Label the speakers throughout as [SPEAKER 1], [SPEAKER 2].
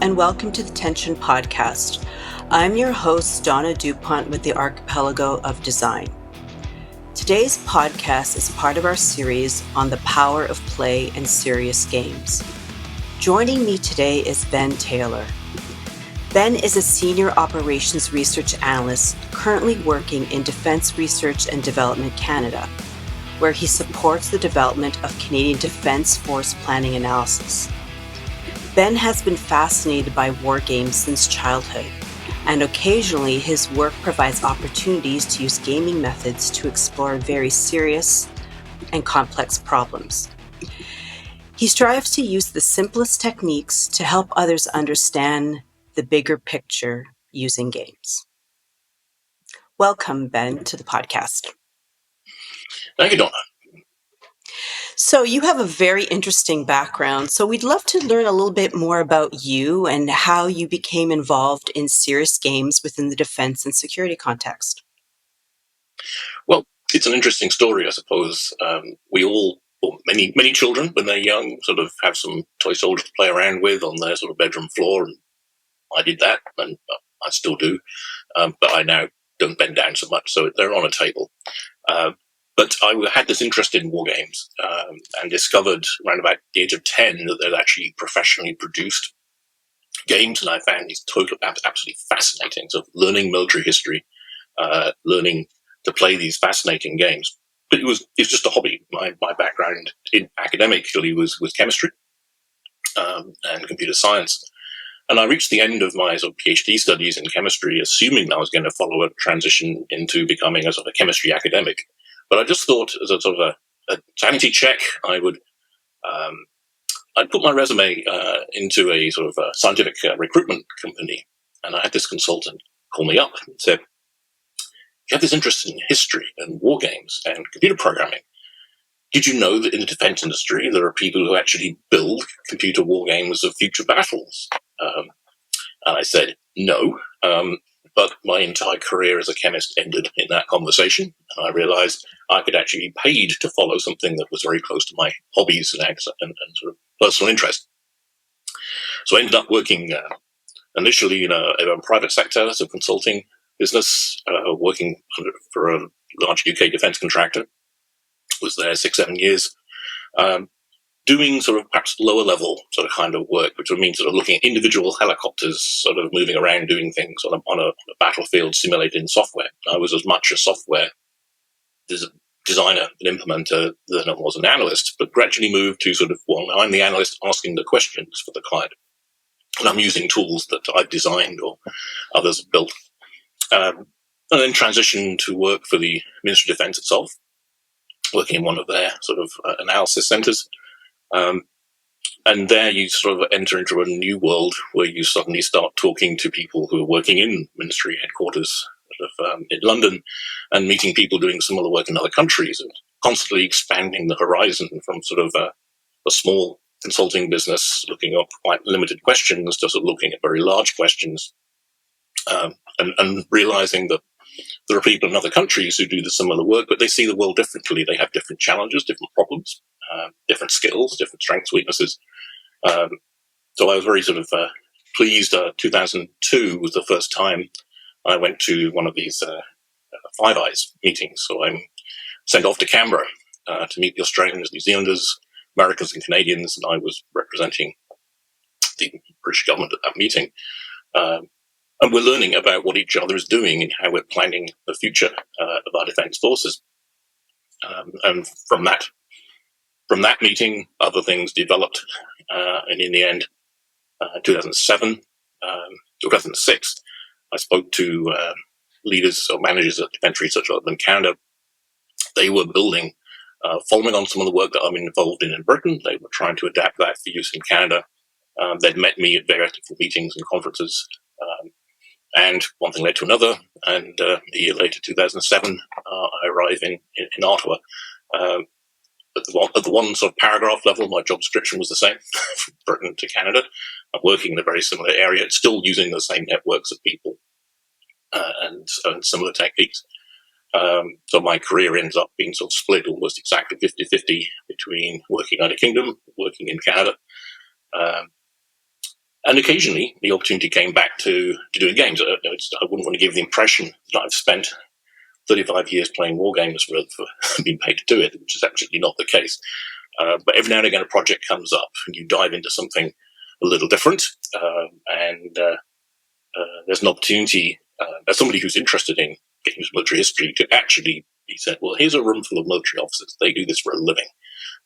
[SPEAKER 1] and welcome to the Tension Podcast. I'm your host, Donna Dupont, with the Archipelago of Design. Today's podcast is part of our series on the power of play and serious games. Joining me today is Ben Taylor. Ben is a Senior Operations Research Analyst currently working in Defence Research and Development Canada, where he supports the development of Canadian Defence Force Planning Analysis. Ben has been fascinated by war games since childhood, and occasionally his work provides opportunities to use gaming methods to explore very serious and complex problems. He strives to use the simplest techniques to help others understand the bigger picture using games. Welcome, Ben, to the podcast.
[SPEAKER 2] Thank you, Donna.
[SPEAKER 1] So you have a very interesting background. So we'd love to learn a little bit more about you and how you became involved in serious games within the defense and security context.
[SPEAKER 2] Well, it's an interesting story, I suppose. We all, or many children, when they're young, sort of have some toy soldiers to play around with on their sort of bedroom floor, and I did that, and I still do. But I now don't bend down so much, so they're on a table. But I had this interest in war games and discovered around about the age of 10 that they'd actually professionally produced games, and I found these absolutely fascinating. So learning military history, learning to play these fascinating games. But it's just a hobby. My background academically was chemistry and computer science. And I reached the end of my sort of PhD studies in chemistry, assuming I was going to follow a transition into becoming a sort of chemistry academic. But I just thought, as a sort of a sanity check, I'd put my resume into a sort of a scientific recruitment company, and I had this consultant call me up and said, "You have this interest in history and war games and computer programming. Did you know that in the defense industry there are people who actually build computer war games of future battles?" And I said, "No." But my entire career as a chemist ended in that conversation. And I realized I could actually be paid to follow something that was very close to my hobbies and sort of personal interest. So I ended up working initially in a private sector as a consulting business, working for a large UK defence contractor. Was there 6-7 years. Doing sort of perhaps lower level sort of kind of work, which would mean sort of looking at individual helicopters sort of moving around doing things on a battlefield simulated in software. I was as much a software designer and implementer than I was an analyst, but gradually moved to sort of, well, now I'm the analyst asking the questions for the client. And I'm using tools that I've designed or others have built. And then transitioned to work for the Ministry of Defence itself, working in one of their sort of analysis centres. And there you sort of enter into a new world where you suddenly start talking to people who are working in ministry headquarters in London and meeting people doing similar work in other countries and constantly expanding the horizon from sort of a small consulting business looking at quite limited questions to sort of looking at very large questions and realizing that there are people in other countries who do the similar work, but they see the world differently. They have different challenges, different problems. Different skills, different strengths, weaknesses. So I was very sort of pleased. 2002 was the first time I went to one of these Five Eyes meetings. So I'm sent off to Canberra to meet the Australians, New Zealanders, Americans and Canadians, and I was representing the British government at that meeting. And we're learning about what each other is doing and how we're planning the future of our defence forces. And from that meeting, other things developed, and in the end, 2007, 2006, I spoke to leaders or managers at Defence Research in Canada. They were building, following on some of the work that I'm involved in Britain. They were trying to adapt that for use in Canada. They'd met me at various different meetings and conferences, and one thing led to another. And a year later, 2007, I arrive in Ottawa. At the one sort of paragraph level, my job description was the same from Britain to Canada. I'm working in a very similar area, still using the same networks of people and similar techniques. So my career ends up being sort of split almost exactly 50-50 between working United Kingdom, working in Canada. And occasionally, the opportunity came back to doing games. I wouldn't want to give the impression that I've spent 35 years playing war games for being paid to do it, which is absolutely not the case. But every now and again, a project comes up and you dive into something a little different, and there's an opportunity as somebody who's interested in getting into military history to actually be said, well, here's a room full of military officers. They do this for a living.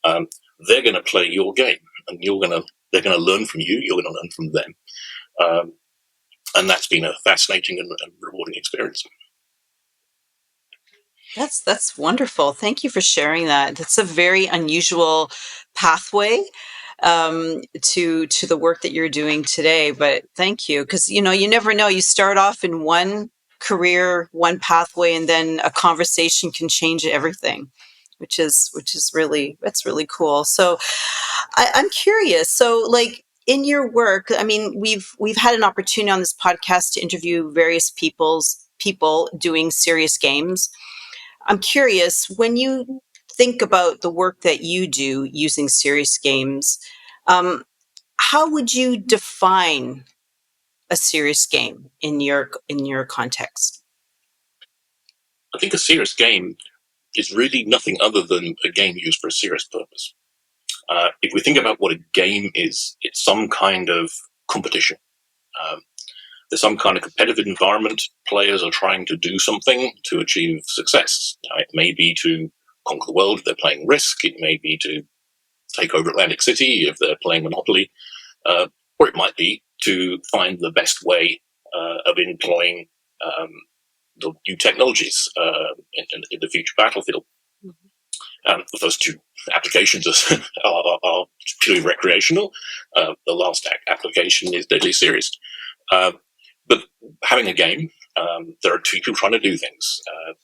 [SPEAKER 2] They're going to play your game, and they're going to learn from you. You're going to learn from them. And that's been a fascinating and rewarding experience.
[SPEAKER 1] That's wonderful. Thank you for sharing that. That's a very unusual pathway to the work that you're doing today. But thank you, because you never know. You start off in one career, one pathway, and then a conversation can change everything, which is that's really cool. So I'm curious. So like in your work, I mean, we've had an opportunity on this podcast to interview various people doing serious games. I'm curious, when you think about the work that you do using serious games, um, how would you define a serious game in your context?
[SPEAKER 2] I think a serious game is really nothing other than a game used for a serious purpose. If we think about what a game is, it's some kind of competition. Um, there's some kind of competitive environment. Players are trying to do something to achieve success. Now, it may be to conquer the world if they're playing Risk. It may be to take over Atlantic City if they're playing Monopoly. Or it might be to find the best way of employing the new technologies in the future battlefield. The first two applications are purely recreational. The last application is deadly serious. But having a game, there are two people trying to do things.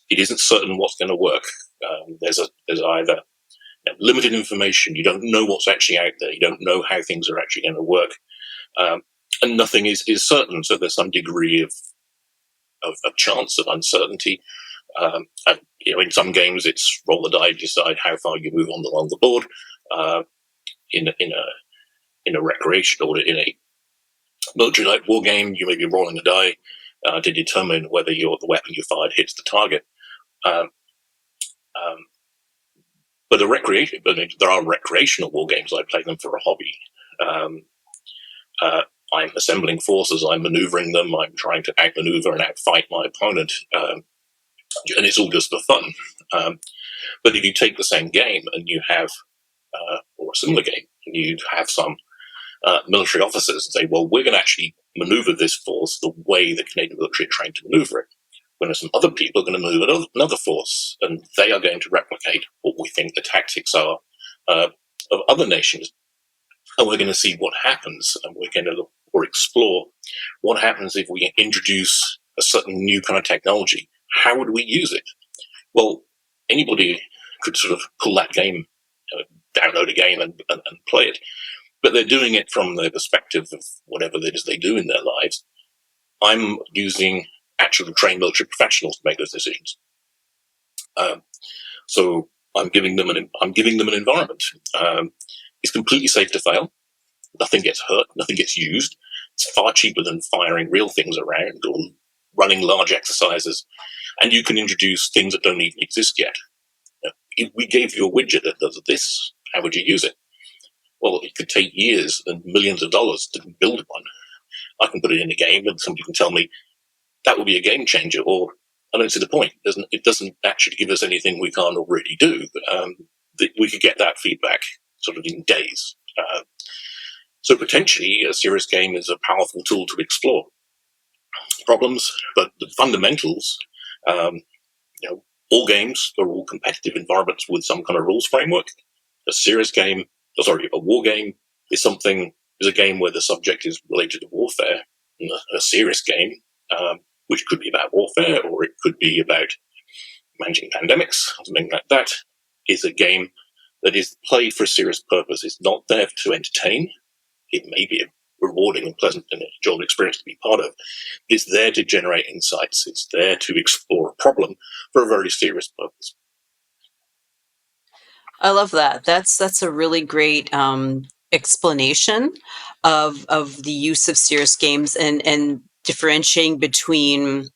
[SPEAKER 2] It isn't certain what's going to work. There's either limited information. You don't know what's actually out there. You don't know how things are actually going to work. And nothing is certain. So there's some degree of chance, of uncertainty. And, in some games, it's roll the die, decide how far you move on along the board. In a recreational, in a military-like war game, you may be rolling a die to determine whether the weapon you fired hits the target. But there are recreational war games. I play them for a hobby. I'm assembling forces. I'm maneuvering them. I'm trying to outmaneuver and outfight my opponent. And it's all just for fun. But if you take the same game and you have, or a similar game, and you have some military officers and say, well, we're going to actually maneuver this force the way the Canadian military are trained to maneuver it. When some other people are going to move another force, and they are going to replicate what we think the tactics are of other nations. And we're going to see what happens, and we're going to look or explore what happens if we introduce a certain new kind of technology. How would we use it? Well, anybody could sort of pull that game, download a game and play it. But they're doing it from the perspective of whatever it is they do in their lives. I'm using actual trained military professionals to make those decisions. So I'm giving them an environment. It's completely safe to fail. Nothing gets hurt. Nothing gets used. It's far cheaper than firing real things around or running large exercises. And you can introduce things that don't even exist yet. If we gave you a widget that does this, how would you use it? Well, it could take years and millions of dollars to build one. I can put it in a game and somebody can tell me that will be a game changer, or I don't see the point. It doesn't actually give us anything we can't already do. We could get that feedback sort of in days. So potentially a serious game is a powerful tool to explore problems, but the fundamentals, all games are all competitive environments with some kind of rules framework. A war game is a game where the subject is related to warfare. And a serious game, which could be about warfare, or it could be about managing pandemics, something like that, is a game that is played for a serious purpose. It's not there to entertain. It may be a rewarding and pleasant and enjoyable experience to be part of. It's there to generate insights. It's there to explore a problem for a very serious purpose.
[SPEAKER 1] I love that. That's a really great explanation of the use of serious games and differentiating between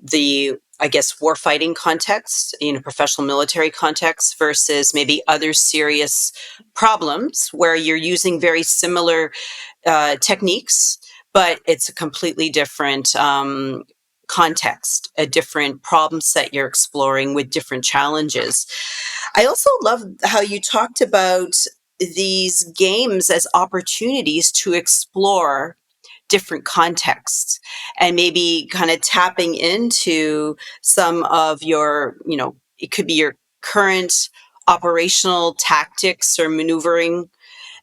[SPEAKER 1] the, I guess, warfighting context, professional military context versus maybe other serious problems where you're using very similar techniques, but it's a completely different context, a different problem set you're exploring with different challenges. I also love how you talked about these games as opportunities to explore different contexts and maybe kind of tapping into some of your, it could be your current operational tactics or maneuvering,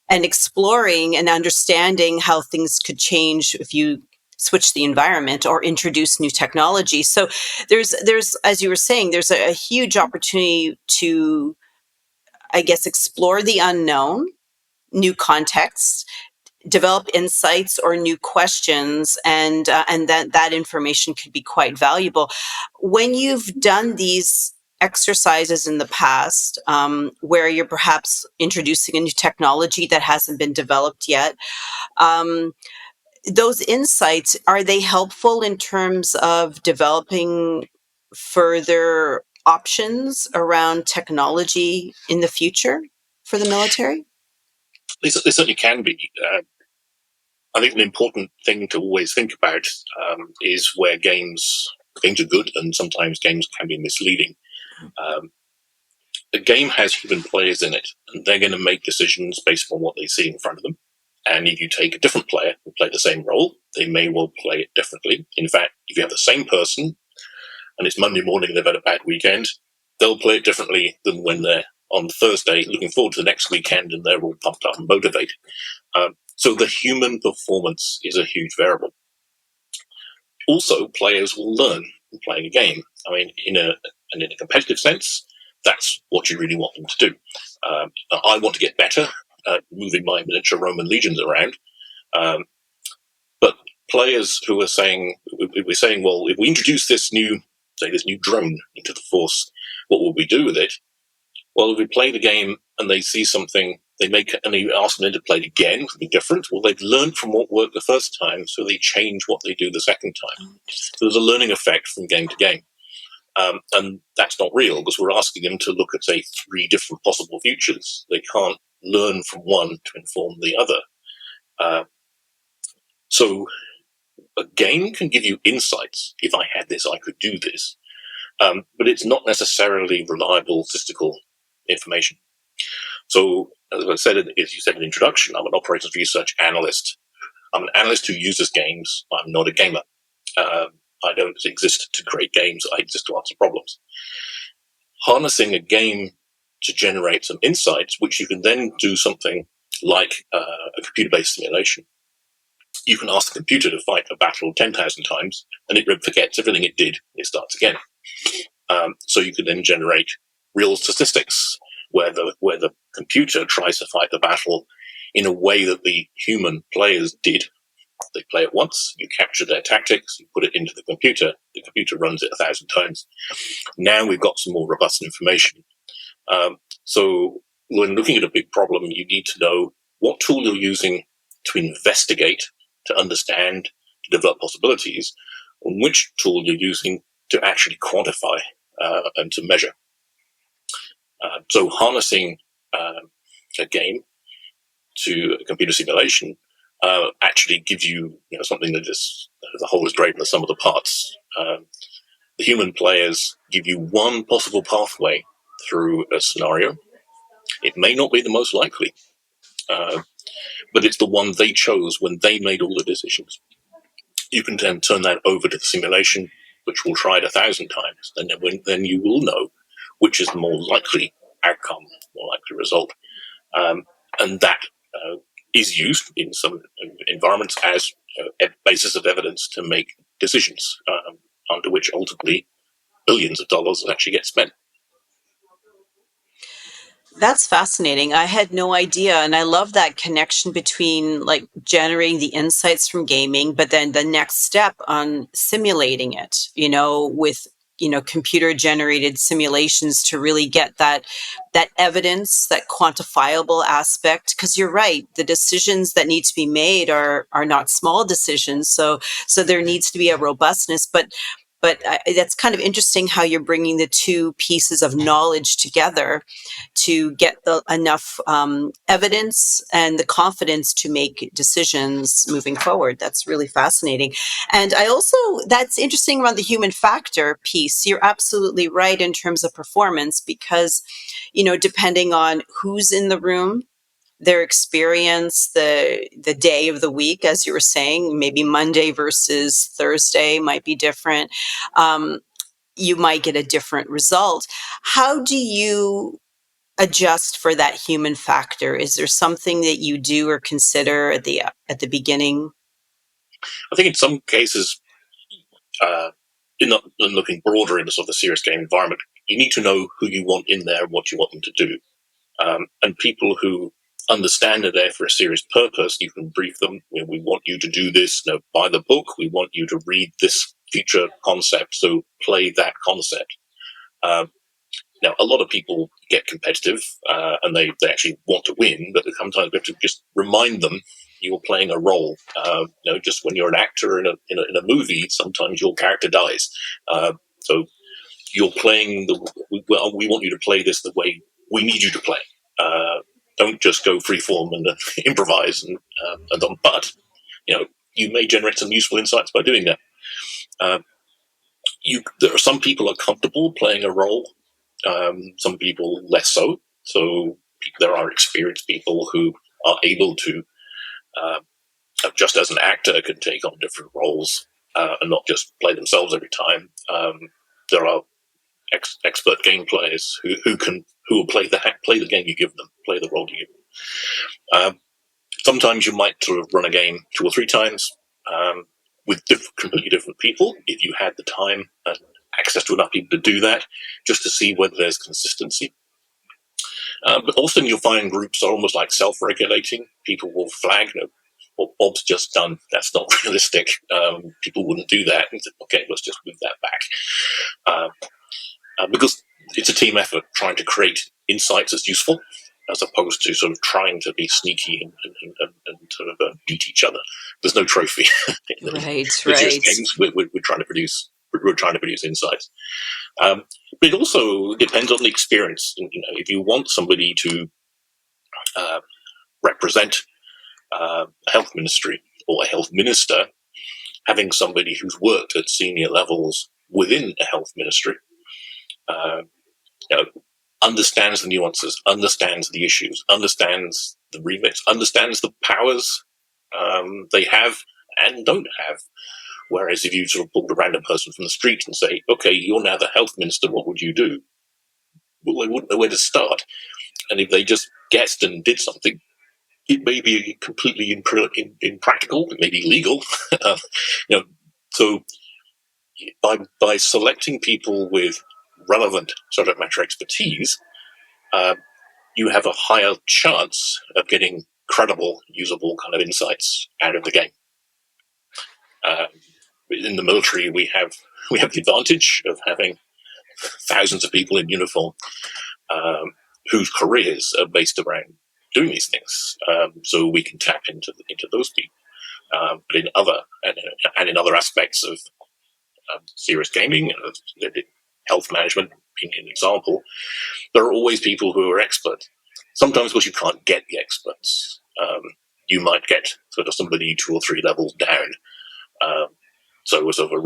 [SPEAKER 1] and exploring and understanding how things could change if you switch the environment or introduce new technology. So there's as you were saying, there's a huge opportunity to, I guess, explore the unknown, new contexts, develop insights or new questions, and that information could be quite valuable. When you've done these exercises in the past, where you're perhaps introducing a new technology that hasn't been developed yet, um, those insights, are they helpful in terms of developing further options around technology in the future for the military?
[SPEAKER 2] They certainly can be. I think an important thing to always think about is where games are good, and sometimes games can be misleading. Um, a game has human players in it, and they're going to make decisions based on what they see in front of them. And if you take a different player who play the same role, they may well play it differently. In fact, if you have the same person and it's Monday morning and they've had a bad weekend, they'll play it differently than when they're on Thursday looking forward to the next weekend and they're all pumped up and motivated. So the human performance is a huge variable. Also, players will learn from playing a game. I mean, in a competitive sense, that's what you really want them to do. I want to get better at moving my miniature Roman legions around. But players who are saying, we're saying, well, if we introduce this new drone into the force, what will we do with it? Well, if we play the game and they see something, and you ask them to play it again, it'll be different. Well, they've learned from what worked the first time, so they change what they do the second time. So there's a learning effect from game to game. And that's not real because we're asking them to look at, say, 3 different possible futures. They can't learn from one to inform the other. So a game can give you insights. If I had this, I could do this. But it's not necessarily reliable statistical information. So, as I said, as you said in the introduction, I'm an operations research analyst. I'm an analyst who uses games. I'm not a gamer. I don't exist to create games. I exist to answer problems. Harnessing a game to generate some insights, which you can then do something like a computer-based simulation. You can ask the computer to fight a battle 10,000 times, and it forgets everything it did. It starts again. So you can then generate real statistics where the computer tries to fight the battle in a way that the human players did. They play it once, you capture their tactics, you put it into the computer runs it 1,000 times. Now we've got some more robust information. So when looking at a big problem, you need to know what tool you're using to investigate, to understand, to develop possibilities, and which tool you're using to actually quantify and to measure. So harnessing a game to a computer simulation actually gives you, something that is, the whole is greater than the sum of the parts. The human players give you one possible pathway through a scenario. It may not be the most likely, but it's the one they chose when they made all the decisions. You can then turn that over to the simulation, which will try it 1,000 times, and then you will know which is the more likely outcome, more likely result. And that is used in some environments as a basis of evidence to make decisions, under which ultimately billions of dollars actually get spent.
[SPEAKER 1] That's fascinating. I had no idea. And I love that connection between like generating the insights from gaming, but then the next step on simulating it, with computer generated simulations to really get that evidence, that quantifiable aspect. Because you're right, the decisions that need to be made are not small decisions. So there needs to be a robustness, but that's kind of interesting how you're bringing the two pieces of knowledge together to get enough evidence and the confidence to make decisions moving forward. That's really fascinating. And that's interesting around the human factor piece. You're absolutely right in terms of performance, because, depending on who's in the room, their experience, the day of the week, as you were saying, maybe Monday versus Thursday might be different. You might get a different result. How do you adjust for that human factor? Is there something that you do or consider at the beginning?
[SPEAKER 2] I think in some cases, in looking broader into sort of the serious game environment, you need to know who you want in there and what you want them to do. And people who understand they're there for a serious purpose, you can brief them. We want you to do this. By the book. We want you to read this future concept. So play that concept. Now, a lot of people get competitive and they actually want to win, but sometimes we have to just remind them you're playing a role. Just when you're an actor in a movie, sometimes your character dies. So you're playing we want you to play this the way we need you to play. Don't just go freeform and improvise and but you may generate some useful insights by doing that. There are some people who are comfortable playing a role, some people less so. So there are experienced people who are able to, just as an actor, can take on different roles and not just play themselves every time. There are expert game players who will play the game you give them, play the role you give them. Sometimes you might sort of run a game 2 or 3 times with completely different people if you had the time and access to enough people to do that, just to see whether there's consistency. But often you'll find groups are almost like self-regulating. People will flag, what Bob's just done, that's not realistic. People wouldn't do that. And say, okay, let's just move that back. Because it's a team effort trying to create insights that's useful, as opposed to sort of trying to be sneaky and sort of beat each other. There's no trophy.
[SPEAKER 1] Right.
[SPEAKER 2] Just games. We're trying to produce. We're trying to produce insights. But it also depends on the experience. If you want somebody to represent a health ministry or a health minister, having somebody who's worked at senior levels within a health ministry, understands the nuances, understands the issues, understands the remits, understands the powers they have and don't have. Whereas if you sort of pulled a random person from the street and say, okay, you're now the health minister, what would you do? Well, they wouldn't know where to start. And if they just guessed and did something, it may be completely impractical, it may be illegal. So by selecting people with relevant subject matter expertise, you have a higher chance of getting credible, usable kind of insights out of the game. In the military, we have the advantage of having thousands of people in uniform whose careers are based around doing these things, so we can tap into those people. But in other aspects of serious gaming, health management being an example, there are always people who are expert. Sometimes, of course, you can't get the experts. You might get sort of somebody 2 or 3 levels down. So, as of a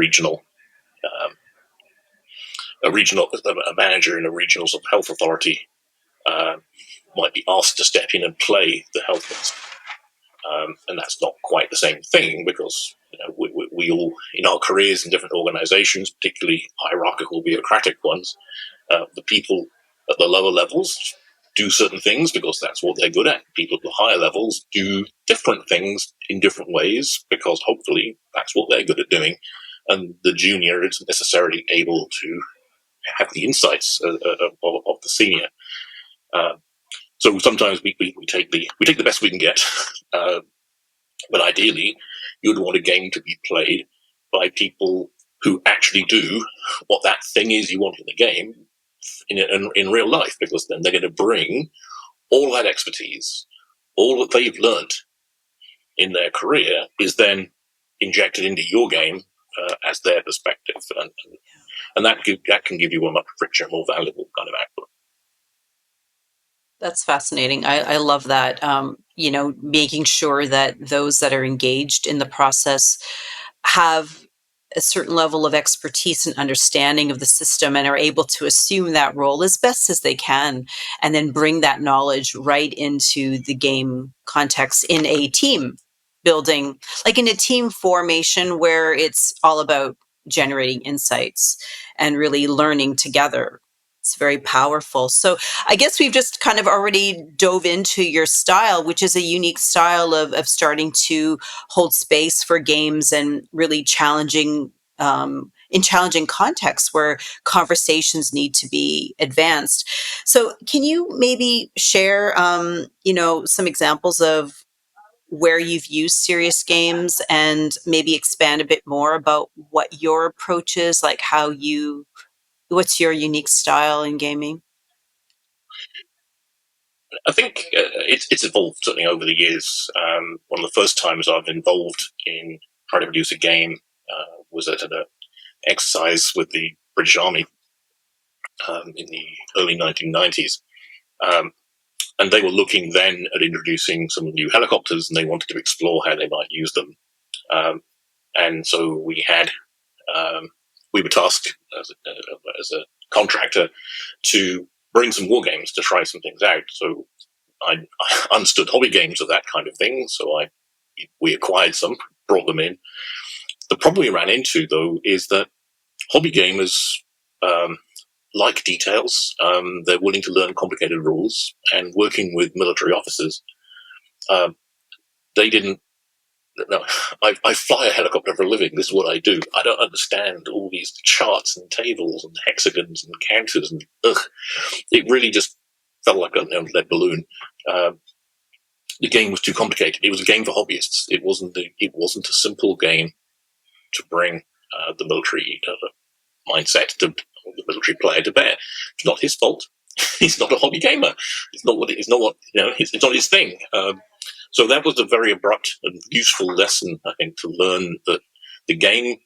[SPEAKER 2] manager in a regional sort of health authority might be asked to step in and play the health minister. And that's not quite the same thing, because we all, in our careers in different organizations, particularly hierarchical bureaucratic ones, the people at the lower levels do certain things because that's what they're good at. People at the higher levels do different things in different ways because hopefully that's what they're good at doing. And the junior isn't necessarily able to have the insights of the senior. So sometimes we take the best we can get. But ideally, you'd want a game to be played by people who actually do what that thing is you want in the game in real life, because then they're going to bring all that expertise, all that they've learned in their career is then injected into your game as their perspective. And that can give you a much richer, more valuable kind of output.
[SPEAKER 1] That's fascinating. I love that. Making sure that those that are engaged in the process have a certain level of expertise and understanding of the system and are able to assume that role as best as they can, and then bring that knowledge right into the game context in a team building, like in a team formation where it's all about generating insights and really learning together. It's very powerful. So I guess we've just kind of already dove into your style, which is a unique style of starting to hold space for games and really challenging in challenging contexts where conversations need to be advanced. So can you maybe share, some examples of where you've used serious games and maybe expand a bit more about what your approach is, like what's your unique style in gaming?
[SPEAKER 2] I think it's evolved certainly over the years. One of the first times I've involved in trying to produce a game was at an exercise with the British Army in the early 1990s. Um, and they were looking then at introducing some new helicopters, and they wanted to explore how they might use them. Um, and so we were tasked as a contractor to bring some war games to try some things out. So I understood hobby games of that kind of thing. So we acquired some, brought them in. The problem we ran into, though, is that hobby gamers like details. They're willing to learn complicated rules, and working with military officers, um, they didn't. No, I fly a helicopter for a living. This is what I do. I don't understand all these charts and tables and hexagons and counters, and it really just felt like a lead balloon. The game was too complicated. It was a game for hobbyists. It wasn't a simple game to bring the military mindset to the military player to bear. It's not his fault. He's not a hobby gamer. It's not what. It's not what. It's not his thing. So that was a very abrupt and useful lesson, I think, to learn that the game,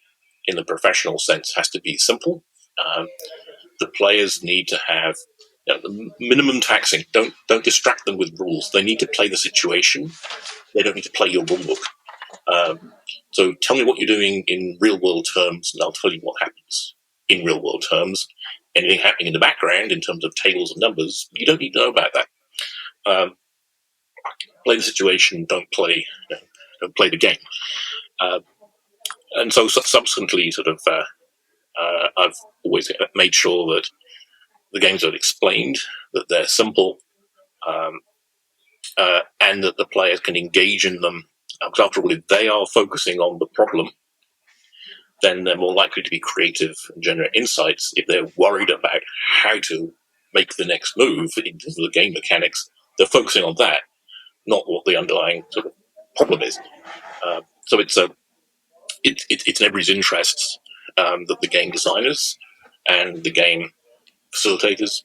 [SPEAKER 2] in the professional sense, has to be simple. Um, the players need to have the minimum taxing. Don't distract them with rules. They need to play the situation. They don't need to play your rulebook. So tell me what you're doing in real world terms, and I'll tell you what happens in real world terms. Anything happening in the background in terms of tables and numbers, you don't need to know about that. Play the situation. Don't play the game. Uh, and so subsequently, I've always made sure that the games are explained, that they're simple, um, and that the players can engage in them. Because after all, if they are focusing on the problem, then they're more likely to be creative and generate insights. If they're worried about how to make the next move in terms of the game mechanics, they're focusing on that, not what the underlying sort of problem is. So it's in everybody's interests that the game designers and the game facilitators,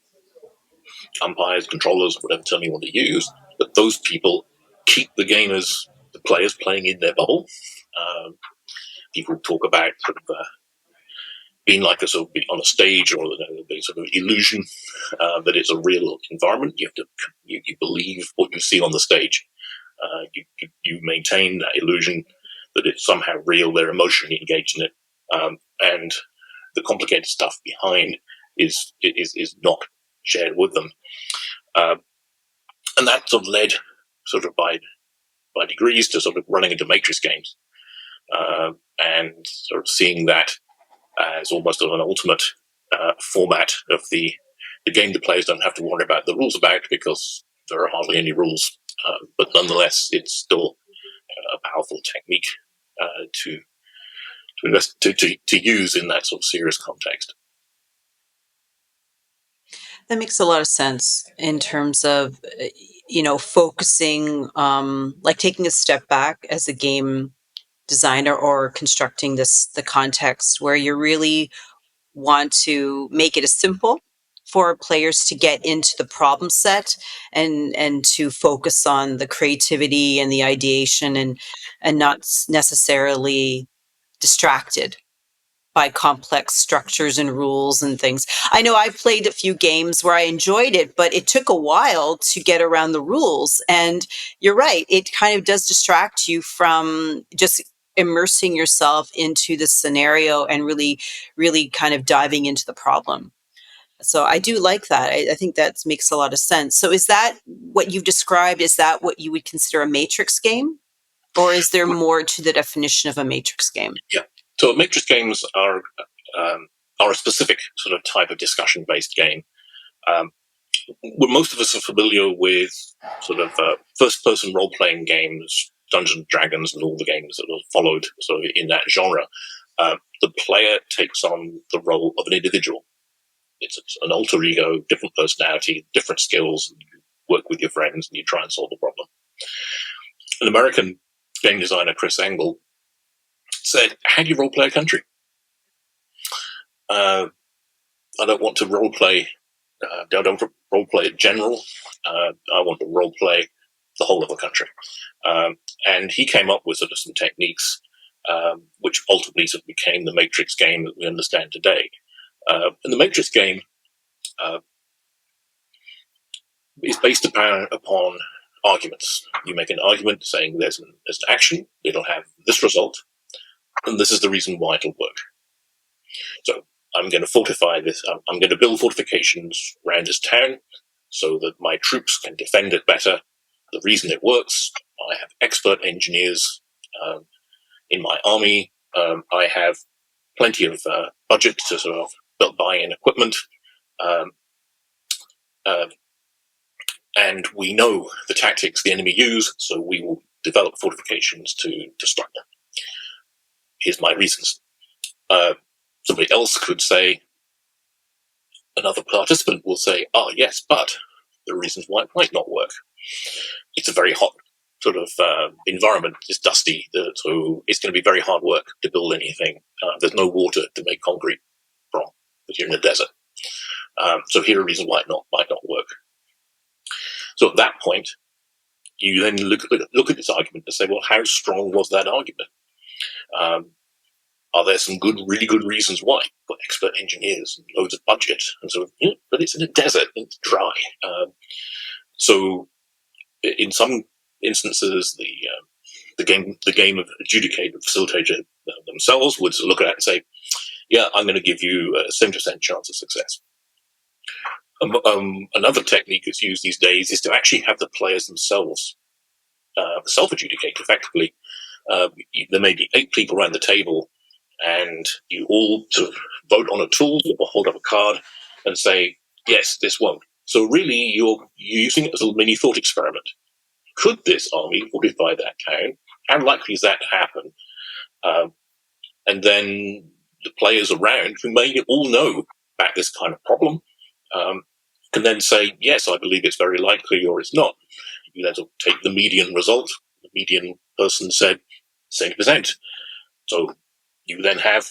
[SPEAKER 2] umpires, controllers, whatever term you want to use, that those people keep the players playing in their bubble. Um, People talk about being like on a stage, or the sort of illusion that it's a real environment. You have to you believe what you see on the stage. You maintain that illusion that it's somehow real. They're emotionally engaged in it, and the complicated stuff behind is not shared with them. Uh, and that sort of led, sort of by degrees, to sort of running into matrix games, and sort of seeing that as almost an ultimate format of the game the players don't have to worry about the rules about, because there are hardly any rules. But nonetheless, it's still a powerful technique to use in that sort of serious context.
[SPEAKER 1] That makes a lot of sense in terms of, focusing, like taking a step back as a game designer or constructing the context, where you really want to make it as simple for players to get into the problem set and to focus on the creativity and the ideation and not necessarily distracted by complex structures and rules and things. I know I've played a few games where I enjoyed it, but it took a while to get around the rules. And you're right, it kind of does distract you from just immersing yourself into the scenario and really, really kind of diving into the problem. So I do like that. I think that makes a lot of sense. So is that what you've described? Is that what you would consider a matrix game? Or is there more to the definition of a matrix game?
[SPEAKER 2] Yeah. So matrix games are a specific sort of type of discussion-based game. Well, most of us are familiar with sort of first-person role-playing games, Dungeons and Dragons, and all the games that have followed sort of in that genre. The player takes on the role of an individual. It's an alter ego, different personality, different skills. And you work with your friends and you try and solve the problem. An American game designer, Chris Engel, said, "How do you role-play a country? I don't want to role-play. I don't role-play a general. I want to role-play the whole of the country." And he came up with sort of some techniques, which ultimately sort of became the Matrix game that we understand today. And the Matrix game is based upon arguments. You make an argument saying there's an action, it'll have this result, and this is the reason why it'll work. So I'm going to fortify this. I'm going to build fortifications around this town so that my troops can defend it better. The reason it works, I have expert engineers in my army. I have plenty of budget to sort of buy in equipment. And we know the tactics the enemy use, so we will develop fortifications to stop them. Here's my reasons. Somebody else could say, another participant will say, "Oh, yes, but the reasons why it might not work. It's a very hot sort of environment. It's dusty, so it's going to be very hard work to build anything. There's no water to make concrete from, because you're in a desert. So here are reasons why it might not work." So at that point, you then look at this argument and say, well, how strong was that argument? Are there some really good reasons why? You've got expert engineers and loads of budget, and so, but it's in a desert and it's dry. So in some instances, the game of adjudicator, facilitator themselves would look at it and say, yeah, I'm going to give you a 70% chance of success. Another technique that's used these days is to actually have the players themselves self-adjudicate effectively. There may be 8 people around the table, and you all sort of vote on a tool or hold up a card and say, yes, this won't. So really, you're using it as a mini thought experiment. Could this army fortify that town? How likely is that to happen? And then the players around, who may all know about this kind of problem, can then say, yes, I believe it's very likely, or it's not. You then take the median result. The median person said 70%. So you then have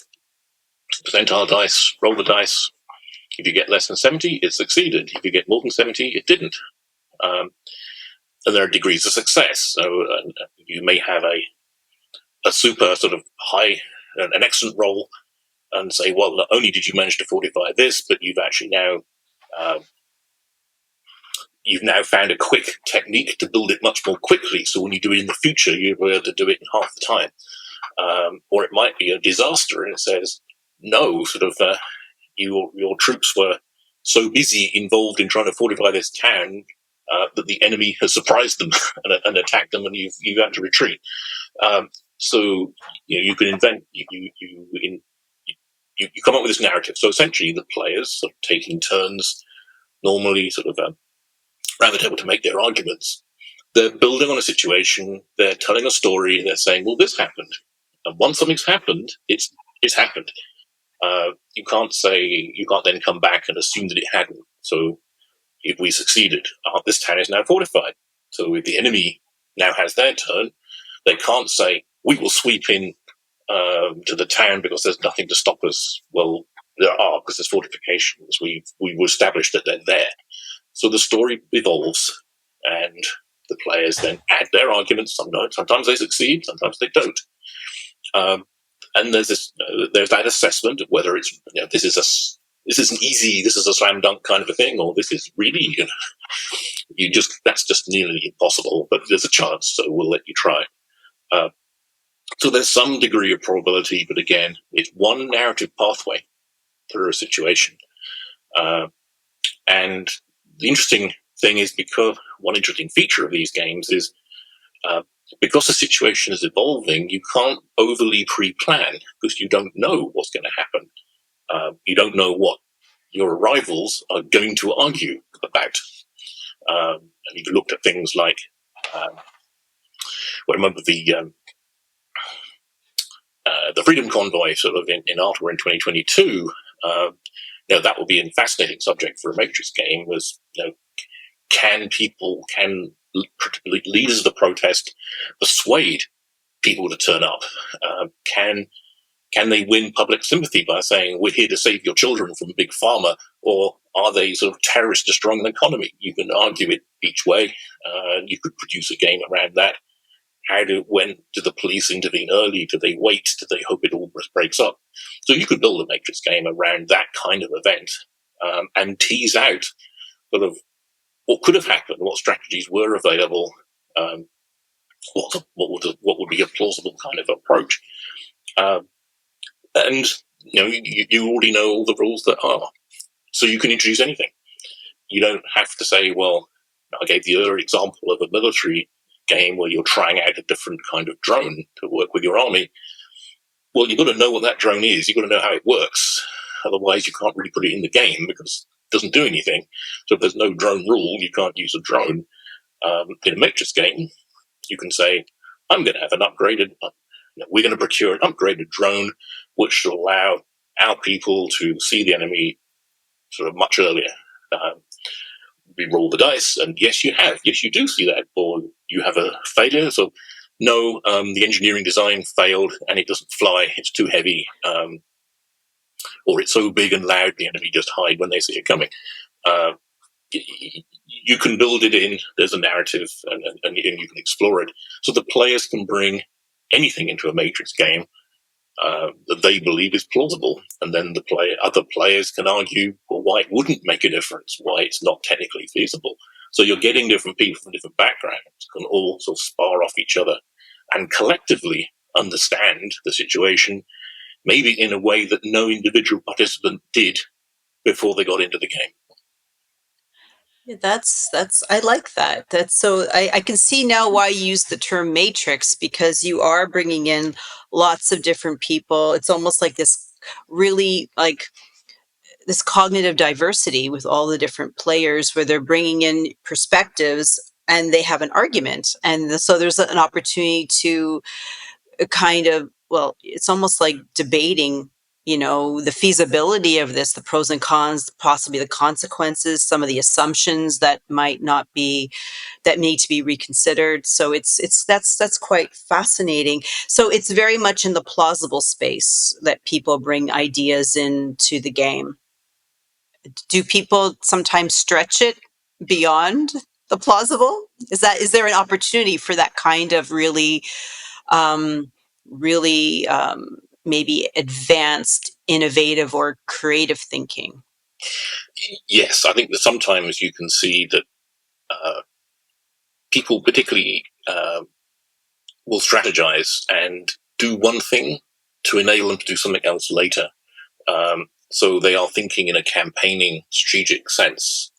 [SPEAKER 2] percentile dice, roll the dice. If you get less than 70, it succeeded. If you get more than 70, it didn't. And there are degrees of success. So you may have a super sort of high, an excellent roll, and say, well, not only did you manage to fortify this, but you've actually now found a quick technique to build it much more quickly. So when you do it in the future, you'll be able to do it in half the time. Or it might be a disaster, and it says, no, sort of, your troops were so busy involved in trying to fortify this town that the enemy has surprised them and attacked them, and you've had to retreat. So you can invent, you come up with this narrative. So essentially, the players sort of taking turns, normally sort of around the table to make their arguments. They're building on a situation. They're telling a story. They're saying, "Well, this happened," and once something's happened, it's happened. You can't then come back and assume that it hadn't. So if we succeeded, this town is now fortified. So if the enemy now has their turn, they can't say, we will sweep in to the town because there's nothing to stop us. Well, there are, because there's fortifications. We've established that they're there. So the story evolves, and the players then add their arguments. Sometimes they succeed, sometimes they don't. And there's that assessment of whether it's this is an easy, this is a slam dunk kind of a thing, or this is really that's just nearly impossible. But there's a chance, so we'll let you try. So there's some degree of probability, but again, it's one narrative pathway through a situation. And the interesting thing is, because one interesting feature of these games is because the situation is evolving, you can't overly pre-plan because you don't know what's going to happen. You don't know what your rivals are going to argue about. And you've looked at things like, I remember the Freedom Convoy sort of in Ottawa in 2022. That would be a fascinating subject for a Matrix game. Was can leaders of the protest persuade people to turn up? Can they win public sympathy by saying we're here to save your children from Big Pharma, or are they sort of terrorists destroying the economy? You can argue it each way. You could produce a game around that. When do the police intervene early? Do they wait? Do they hope it all breaks up? So you could build a Matrix game around that kind of event, and tease out sort of what could have happened, what strategies were available, what would be a plausible kind of approach. And you already know all the rules that are, so you can introduce anything. You don't have to say, well, I gave the earlier example of a military game where you're trying out a different kind of drone to work with your army. Well, you've got to know what that drone is. You've got to know how it works. Otherwise, you can't really put it in the game because it doesn't do anything. So if there's no drone rule, you can't use a drone. In a Matrix game, you can say, I'm going to have an upgraded, we're going to procure an upgraded drone which will allow our people to see the enemy sort of much earlier. We roll the dice, and yes, you do see that, or you have a failure. So, no, the engineering design failed, and it doesn't fly. It's too heavy, or it's so big and loud, the enemy just hide when they see it coming. You can build it in. There's a narrative, and you can explore it. So the players can bring anything into a Matrix game that they believe is plausible, and then other players can argue why it wouldn't make a difference, why it's not technically feasible. So you're getting different people from different backgrounds can all sort of spar off each other and collectively understand the situation, maybe in a way that no individual participant did before they got into the game.
[SPEAKER 1] Yeah, I like that. I can see now why you use the term matrix, because you are bringing in lots of different people. It's almost like this really like this cognitive diversity with all the different players where they're bringing in perspectives and they have an argument. And so there's an opportunity to kind of, well, it's almost like debating, the feasibility of this, the pros and cons, possibly the consequences, some of the assumptions that need to be reconsidered. So that's quite fascinating. So it's very much in the plausible space that people bring ideas into the game. Do people sometimes stretch it beyond the plausible? Is there an opportunity for that kind of really maybe advanced, innovative, or creative thinking?
[SPEAKER 2] Yes, I think that sometimes you can see that people particularly will strategize and do one thing to enable them to do something else later. So they are thinking in a campaigning, strategic sense.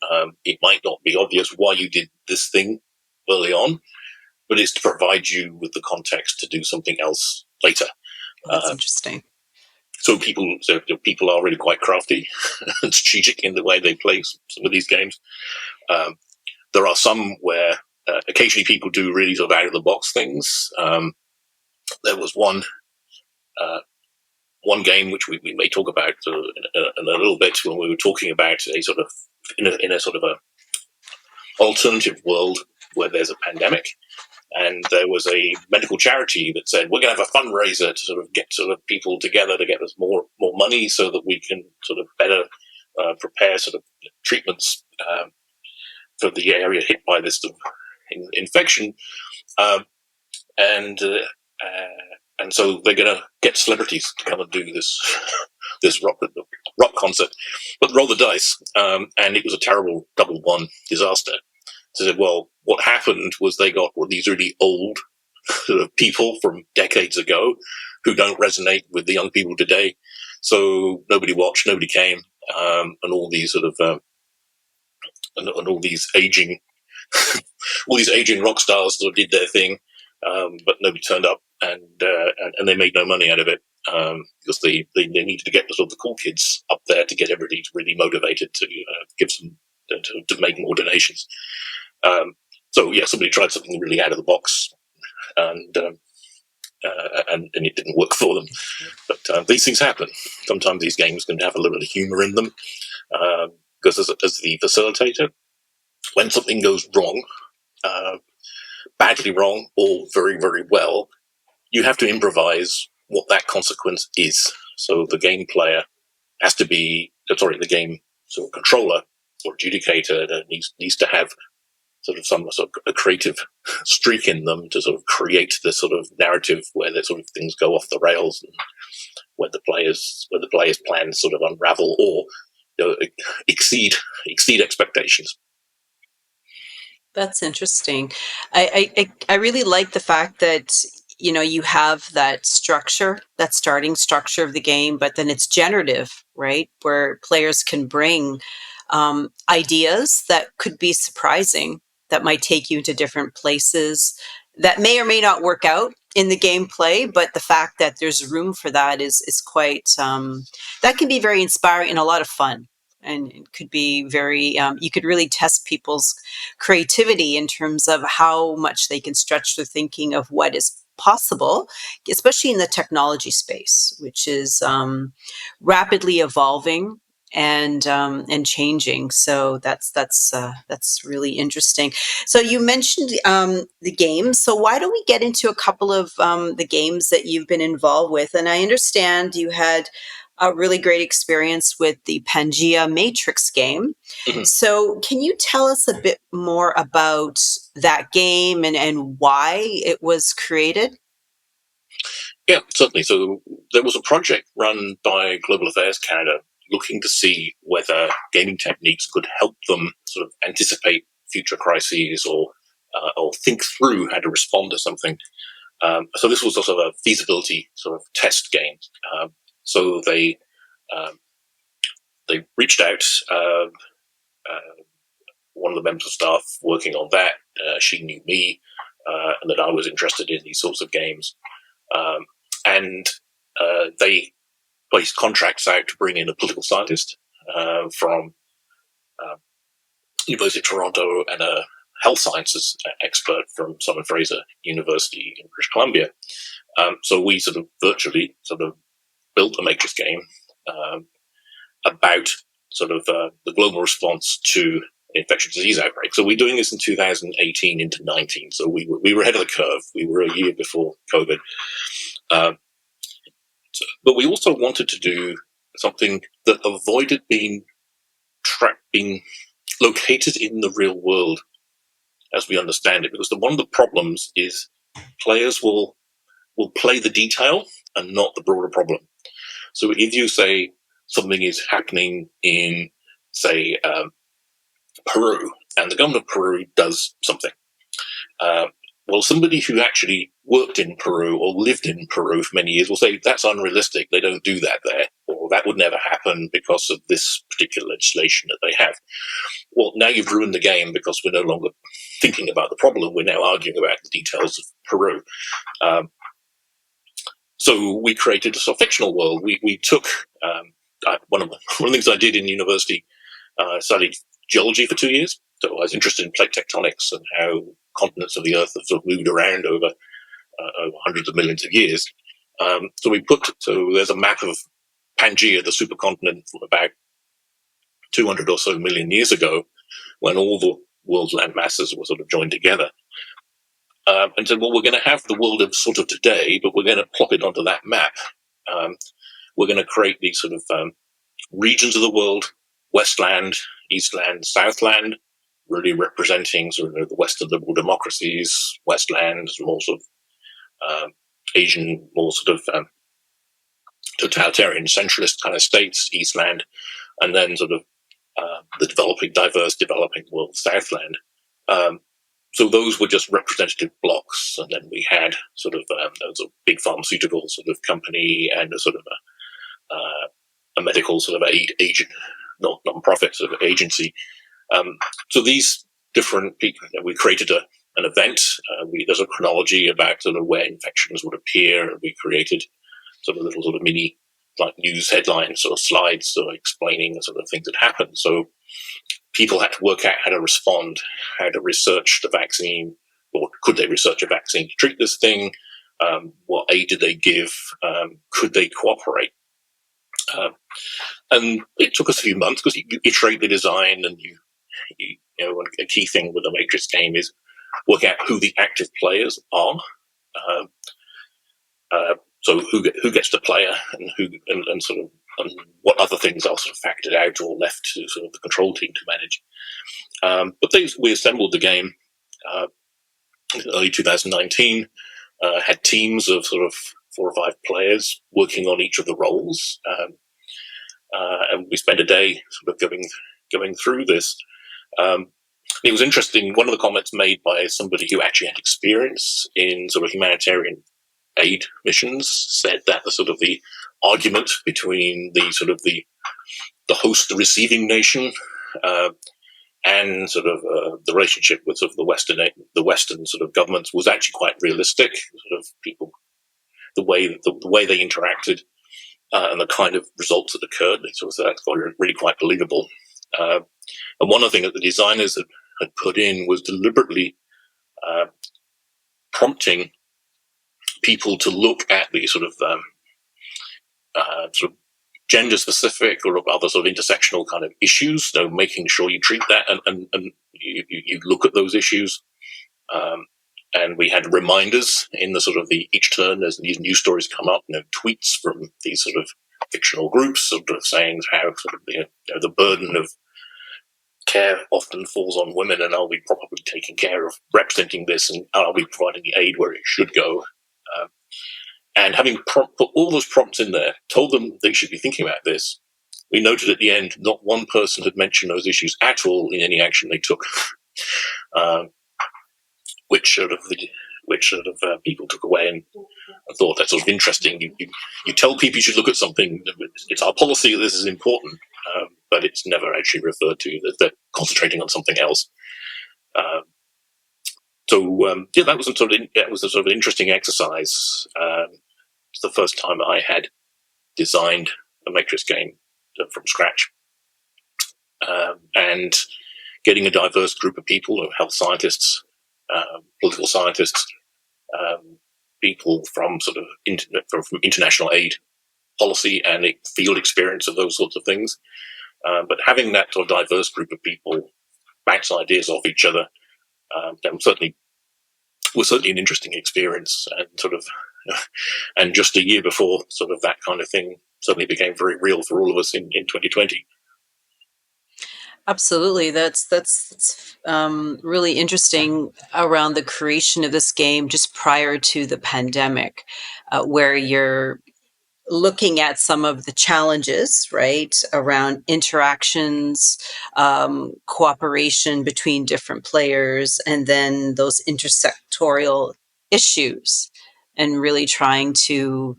[SPEAKER 2] It might not be obvious why you did this thing early on, but it's to provide you with the context to do something else later.
[SPEAKER 1] That's interesting.
[SPEAKER 2] So people are really quite crafty and strategic in the way they play some of these games. There are some where occasionally people do really sort of out of the box things. There was one game which we may talk about in a little bit when we were talking about a sort of in a sort of a alternative world where there's a pandemic, And there was a medical charity that said, we're going to have a fundraiser to sort of get sort of people together to get us more money so that we can sort of better prepare sort of treatments for the area hit by this sort of infection. And so they're going to get celebrities to come and do this rock concert, but roll the dice. And it was a terrible double one disaster. So said, well, what happened was they got these really old sort of people from decades ago who don't resonate with the young people today. So nobody watched, nobody came, and all these sort of and all these aging rock stars sort of did their thing, but nobody turned up, and they made no money out of it, because they needed to get the sort of the cool kids up there to get everybody really motivated to give some to make more donations. So yeah, somebody tried something really out of the box, and it didn't work for them. But these things happen. Sometimes these games can have a little bit of humor in them, because as the facilitator, when something goes wrong, badly wrong or very, very well, you have to improvise what that consequence is. So the game player has to be, the game sort of controller or adjudicator needs to have sort of some sort of a creative streak in them to sort of create this sort of narrative where the sort of things go off the rails, and where the players' plans sort of unravel or exceed expectations.
[SPEAKER 1] That's interesting. I really like the fact that you have that structure, that starting structure of the game, but then it's generative, right? Where players can bring ideas that could be surprising, that might take you to different places that may or may not work out in the gameplay. But the fact that there's room for that is quite that can be very inspiring and a lot of fun. And it could be very, you could really test people's creativity in terms of how much they can stretch their thinking of what is possible, especially in the technology space, which is rapidly evolving and changing. So that's really interesting. So you mentioned the games. So why don't we get into a couple of the games that you've been involved with? And I understand you had a really great experience with the Pangea Matrix game.
[SPEAKER 2] Mm-hmm.
[SPEAKER 1] So can you tell us a bit more about that game and why it was created?
[SPEAKER 2] Yeah, certainly. So there was a project run by Global Affairs Canada looking to see whether gaming techniques could help them sort of anticipate future crises or think through how to respond to something. So this was also a feasibility sort of test game. So they reached out. One of the members of staff working on that, she knew me, and that I was interested in these sorts of games. And they placed contracts out to bring in a political scientist from University of Toronto and a health sciences expert from Simon Fraser University in British Columbia. So we sort of virtually sort of built a matrix game about sort of the global response to infectious disease outbreak. So we're doing this in 2018 into 19. So we were ahead of the curve. We were a year before COVID. But we also wanted to do something that avoided being located in the real world as we understand it, because one of the problems is players will play the detail and not the broader problem. So if you say something is happening in, say, Peru, and the government of Peru does something, well, somebody who actually worked in Peru or lived in Peru for many years will say that's unrealistic. They don't do that there, or that would never happen because of this particular legislation that they have. Well, now you've ruined the game because we're no longer thinking about the problem. We're now arguing about the details of Peru. So we created a sort of fictional world. We took one of the things I did in university. Studied geology for 2 years. So I was interested in plate tectonics and how continents of the Earth have sort of moved around over hundreds of millions of years. So there's a map of Pangea, the supercontinent, from about 200 or so million years ago, when all the world's land masses were sort of joined together. and said, well, we're going to have the world of sort of today, but we're going to plop it onto that map. We're going to create these sort of regions of the world: Westland, Eastland, Southland, really representing sort of the Western liberal democracies. Westland, more sort of Asian, more sort of totalitarian, centralist kind of states. Eastland, and then sort of the diverse developing world, Southland. So those were just representative blocks, and then we had sort of a big pharmaceutical sort of company and a sort of a medical sort of aid agent, non-profit sort of agency. So these different people, we created an event. There's a chronology about sort of where infections would appear. We created sort of little sort of mini like news headlines or slides sort of explaining the sort of things that happened. So people had to work out how to respond, how to research the vaccine, or could they research a vaccine to treat this thing? What aid did they give? Could they cooperate? And it took us a few months because you iterate the design, and you know, a key thing with a Matrix game is work out who the active players are. So who gets to play and who and sort of and what other things are sort of factored out or left to sort of the control team to manage. But we assembled the game in early 2019. Had teams of sort of 4 or 5 players working on each of the roles, and we spent a day sort of going through this. It was interesting. One of the comments made by somebody who actually had experience in sort of humanitarian aid missions said that the sort of the argument between the sort of the host, the receiving nation, and sort of the relationship with sort of the Western sort of governments was actually quite realistic. Sort of people, the way they interacted, and the kind of results that occurred, so that's really quite believable. And one of the things that the designers had put in was deliberately prompting people to look at the sort of gender specific or other sort of intersectional kind of issues, so making sure you treat that and you look at those issues. And we had reminders in the sort of each turn as these news stories come up, tweets from these sort of fictional groups sort of saying how sort of the burden of care often falls on women, and are we properly taking care of representing this, and are we providing the aid where it should go? And having put all those prompts in there, told them they should be thinking about this, we noted at the end not one person had mentioned those issues at all in any action they took, which sort of people took away and thought that's sort of interesting. You tell people you should look at something. It's our policy that this is important, but it's never actually referred to. That they're concentrating on something else. That was a sort of interesting exercise. It's the first time I had designed a Matrix game from scratch, and getting a diverse group of people, health scientists, political scientists, people from sort of from international aid policy and field experience of those sorts of things. But having that sort of diverse group of people bounce ideas off each other was certainly an interesting experience, and sort of, and just a year before, sort of that kind of thing suddenly became very real for all of us in 2020.
[SPEAKER 1] Absolutely. That's really interesting around the creation of this game just prior to the pandemic, where you're looking at some of the challenges, right, around interactions, cooperation between different players, and then those intersectorial issues, and really trying to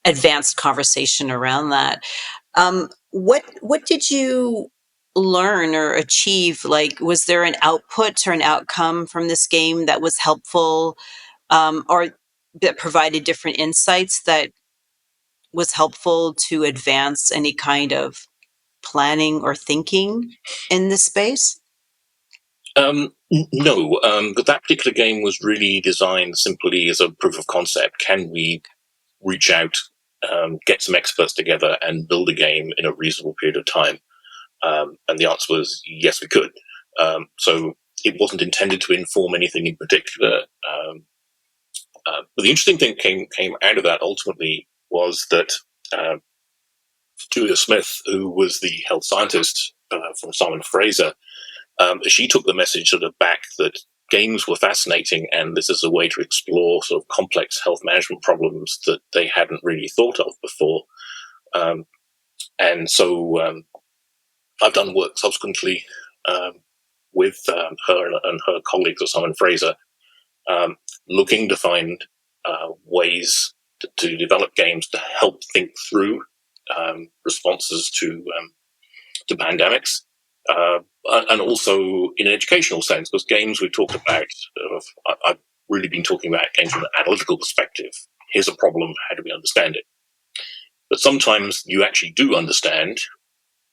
[SPEAKER 1] advance conversation around that. What did you learn or achieve? Like, was there an output or an outcome from this game that was helpful, or that provided different insights that was helpful to advance any kind of planning or thinking in this space?
[SPEAKER 2] No, but that particular game was really designed simply as a proof of concept. Can we reach out, get some experts together, and build a game in a reasonable period of time? And the answer was yes, we could. So it wasn't intended to inform anything in particular. But the interesting thing came out of that ultimately was that Julia Smith, who was the health scientist from Simon Fraser, she took the message sort of back that games were fascinating, and this is a way to explore sort of complex health management problems that they hadn't really thought of before. And so I've done work subsequently with her and her colleagues at Simon Fraser, looking to find ways to develop games to help think through responses to pandemics, and also in an educational sense, because games we've talked about, I've really been talking about games from an analytical perspective. Here's a problem, how do we understand it? But sometimes you actually do understand,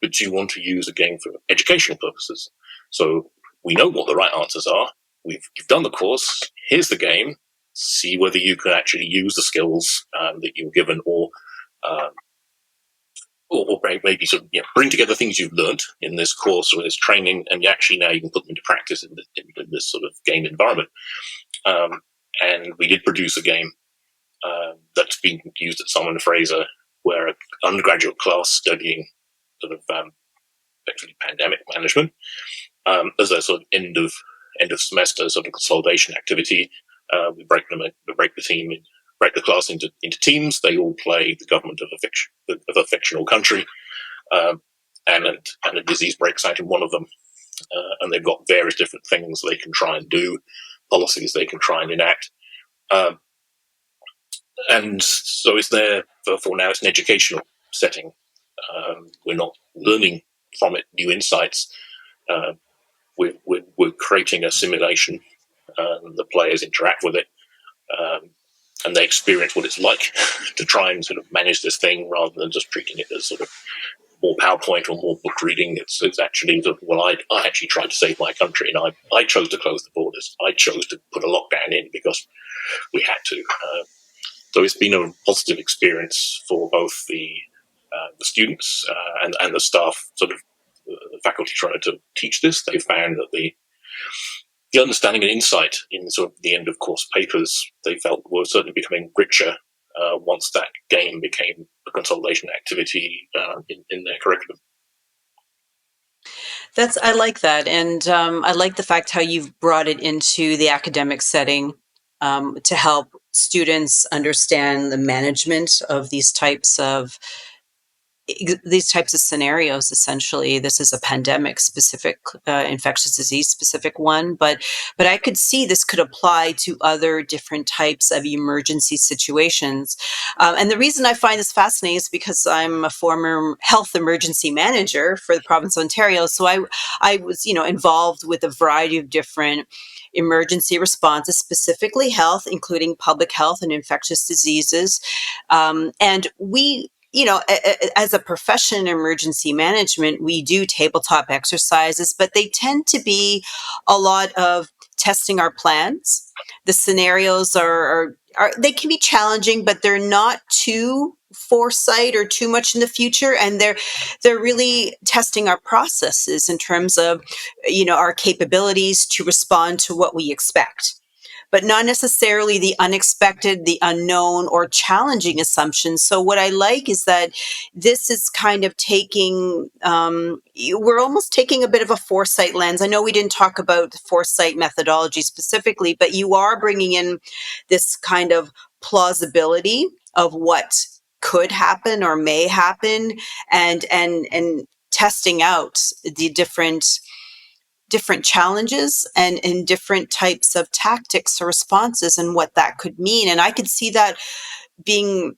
[SPEAKER 2] but you want to use a game for educational purposes. So we know what the right answers are. You've done the course. Here's the game. See whether you can actually use the skills that you were given, or maybe sort of bring together things you've learned in this course or this training, and now you can put them into practice in this sort of game environment. And we did produce a game that's been used at Simon Fraser, where an undergraduate class studying sort of actually pandemic management as a sort of end of semester sort of consolidation activity. We break the class into teams. They all play the government of a fictional country, and a disease breaks out in one of them, and they've got various different things they can try and do, policies they can try and enact. And so it's there for now. It's an educational setting. We're not learning from it new insights. We're creating a simulation, and the players interact with it, and they experience what it's like to try and sort of manage this thing, rather than just treating it as sort of more PowerPoint or more book reading. It's actually sort of, I actually tried to save my country, and I chose to close the borders. I chose to put a lockdown in because we had to. So it's been a positive experience for both the students and the staff, sort of the faculty trying to teach this. They found that the understanding and insight in sort of the end of course papers they felt were certainly becoming richer once that game became a consolidation activity in their curriculum.
[SPEAKER 1] I like that, and I like the fact how you've brought it into the academic setting to help students understand the management of these types of scenarios. Essentially, this is a pandemic specific, infectious disease specific one, but I could see this could apply to other different types of emergency situations. And the reason I find this fascinating is because I'm a former health emergency manager for the province of Ontario. So I was, involved with a variety of different emergency responses, specifically health, including public health and infectious diseases. And we, as a profession in emergency management, we do tabletop exercises, but they tend to be a lot of testing our plans. The scenarios are they can be challenging, but they're not too foresight or too much in the future, and they're really testing our processes in terms of our capabilities to respond to what we expect, but not necessarily the unexpected, the unknown, or challenging assumptions. So what I like is that this is kind of taking, we're almost taking a bit of a foresight lens. I know we didn't talk about foresight methodology specifically, but you are bringing in this kind of plausibility of what could happen or may happen, and testing out the different challenges and different types of tactics or responses and what that could mean. And I could see that being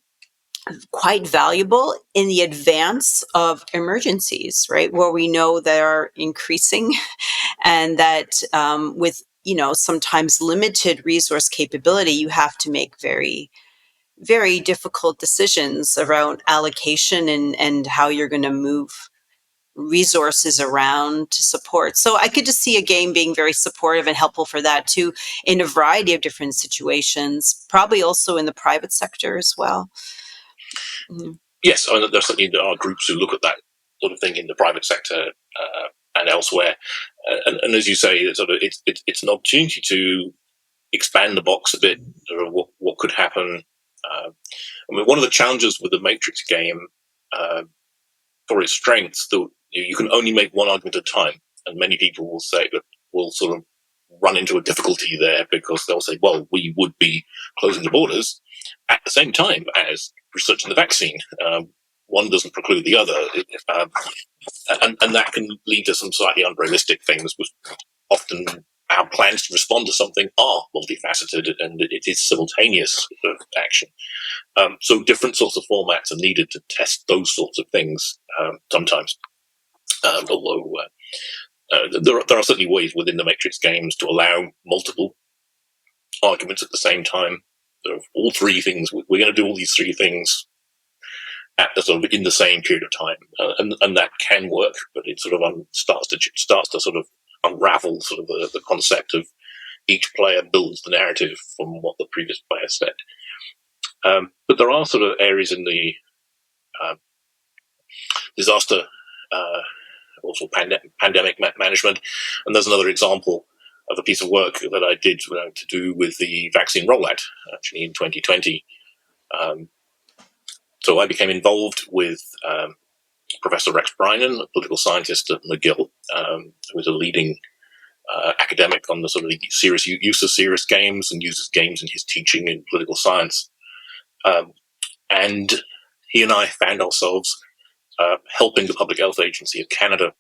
[SPEAKER 1] quite valuable in the advance of emergencies, right? Where we know they're increasing and that with, sometimes limited resource capability, you have to make very, very difficult decisions around allocation and how you're going to move resources around to support. So I could just see a game being very supportive and helpful for that too, in a variety of different situations, probably also in the private sector as well.
[SPEAKER 2] Yes, I mean, there certainly are groups who look at that sort of thing in the private sector and elsewhere. And as you say, it's an opportunity to expand the box a bit, sort of what could happen. One of the challenges with the Matrix game, for its strengths, that you can only make one argument at a time, and many people will say that will sort of run into a difficulty there, because they'll say, well, we would be closing the borders at the same time as researching the vaccine. One doesn't preclude the other, and that can lead to some slightly unrealistic things. Often our plans to respond to something are multifaceted, and it is simultaneous action. So different sorts of formats are needed to test those sorts of things sometimes. Although there are certainly ways within the Matrix games to allow multiple arguments at the same time. All three things, we're going to do all these three things at the sort of in the same period of time, and that can work, but it sort of starts to sort of unravel sort of the concept of each player builds the narrative from what the previous player said. But there are sort of areas in the disaster, also pandemic management, and there's another example of a piece of work that I did to do with the vaccine rollout, actually in 2020. So I became involved with Professor Rex Brynan, a political scientist at McGill, who was a leading academic on the sort of serious use of serious games and uses games in his teaching in political science. And he and I found ourselves helping the Public Health Agency of Canada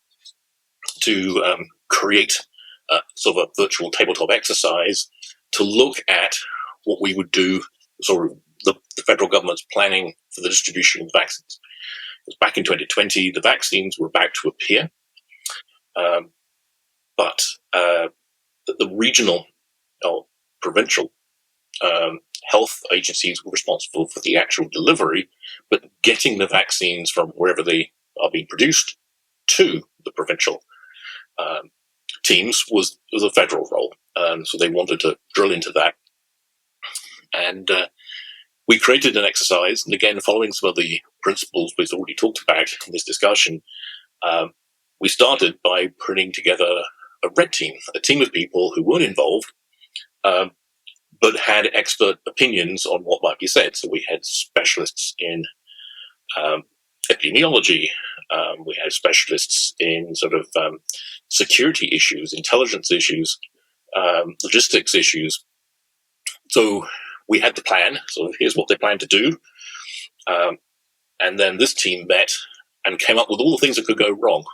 [SPEAKER 2] to create sort of a virtual tabletop exercise to look at what we would do, sort of the federal government's planning for the distribution of vaccines. Because back in 2020, the vaccines were about to appear, but the regional or provincial health agencies were responsible for the actual delivery, but getting the vaccines from wherever they are being produced to the provincial teams was a federal role. So they wanted to drill into that. And we created an exercise, and again, following some of the principles we've already talked about in this discussion, we started by putting together a red team, a team of people who weren't involved, but had expert opinions on what might be said. So we had specialists in epidemiology, we had specialists in sort of security issues, intelligence issues, logistics issues. So we had the plan. So here's what they plan to do. And then this team met and came up with all the things that could go wrong,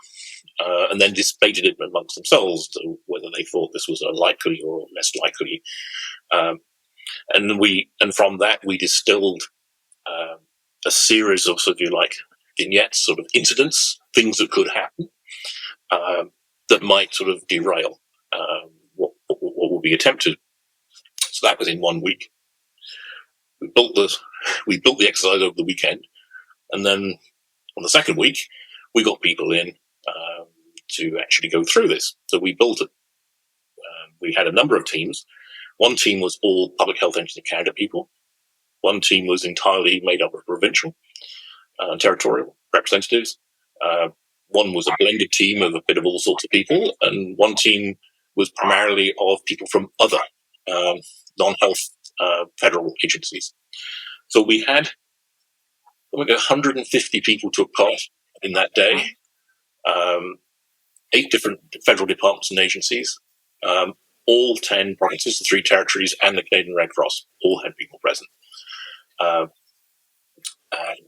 [SPEAKER 2] and then debated it amongst themselves, whether they thought this was likely or less likely. And from that, we distilled a series of, sort of, vignettes, sort of incidents, things that could happen that might sort of derail what would be attempted. So that was in 1 week. We built the exercise over the weekend, and then on the second week, we got people in to actually go through this. So we built it. We had a number of teams. One team was all Public Health Agency Canada people. One team was entirely made up of provincial and territorial representatives. One was a blended team of a bit of all sorts of people, and one team was primarily of people from other non-health federal agencies. So we had 150 people took part in that day. 8 different federal departments and agencies, all 10 provinces, the 3 territories, and the Canadian Red Cross all had people present.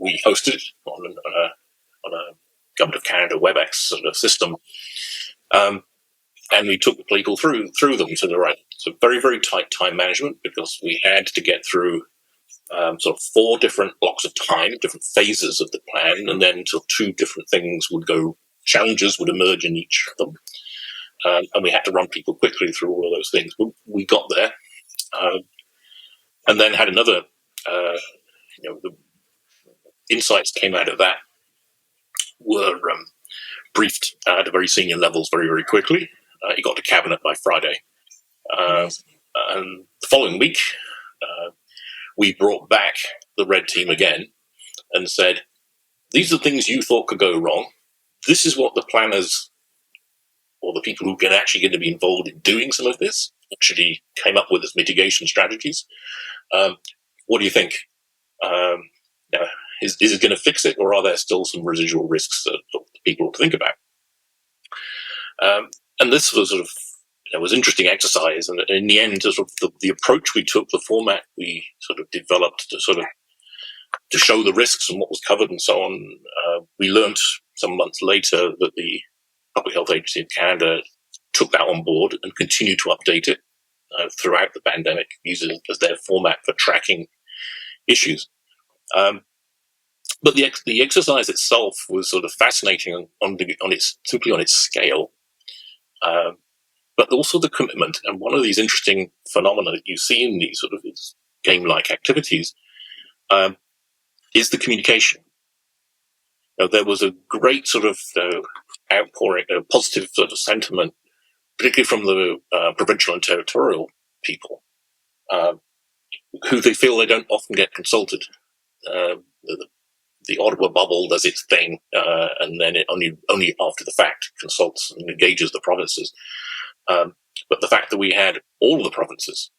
[SPEAKER 2] We hosted it on a Government of Canada WebEx sort of system, and we took the people through them to the right. So very, very tight time management, because we had to get through sort of 4 different blocks of time, different phases of the plan, and then till 2 different things would go. Challenges would emerge in each of them, and we had to run people quickly through all of those things. But we got there, and then had another. The insights that came out of that were briefed at very senior levels very, very quickly. It got to cabinet by Friday, and the following week, we brought back the red team again and said, "These are the things you thought could go wrong. This is what the planners or the people who are actually going to be involved in doing some of this actually came up with as mitigation strategies. What do you think? Is it going to fix it, or are there still some residual risks that people ought to think about? And this was sort of was interesting exercise, and in the end, sort of the approach we took, the format we sort of developed to show the risks and what was covered and so on. We learned some months later that the Public Health Agency in Canada took that on board and continued to update it throughout the pandemic, using it as their format for tracking issues. But the exercise itself was sort of fascinating on its scale, but also the commitment. And one of these interesting phenomena that you see in these sort of game-like activities is the communication. There was a great sort of outpouring, positive sort of sentiment, particularly from the provincial and territorial people, who they feel they don't often get consulted. The Ottawa bubble does its thing, and then it only after the fact consults and engages the provinces. But the fact that we had all of the provinces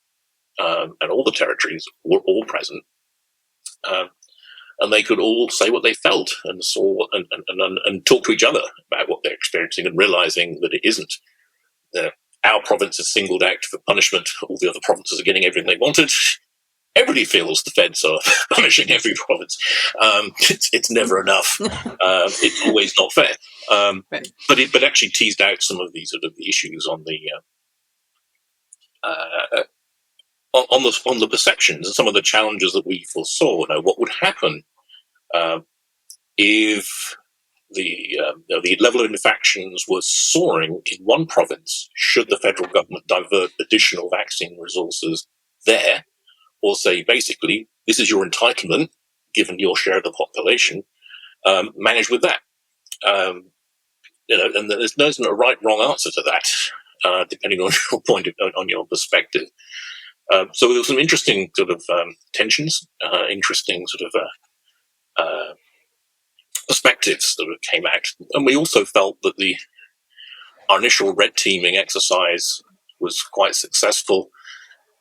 [SPEAKER 2] and all the territories were all present, and they could all say what they felt and saw and talk to each other about what they're experiencing, and realizing that it isn't our province is singled out for punishment, all the other provinces are getting everything they wanted. Everybody feels the feds are punishing every province. It's never enough. It's always not fair. Right. But it actually teased out some of these sort of issues on the perceptions and some of the challenges that we foresaw. What would happen if the level of infections was soaring in one province? Should the federal government divert additional vaccine resources there? Or say, basically, this is your entitlement, given your share of the population, manage with that. And there's no right, wrong answer to that, depending on your on your perspective. So there were some interesting sort of tensions, interesting sort of perspectives that came out. And we also felt that our initial red teaming exercise was quite successful,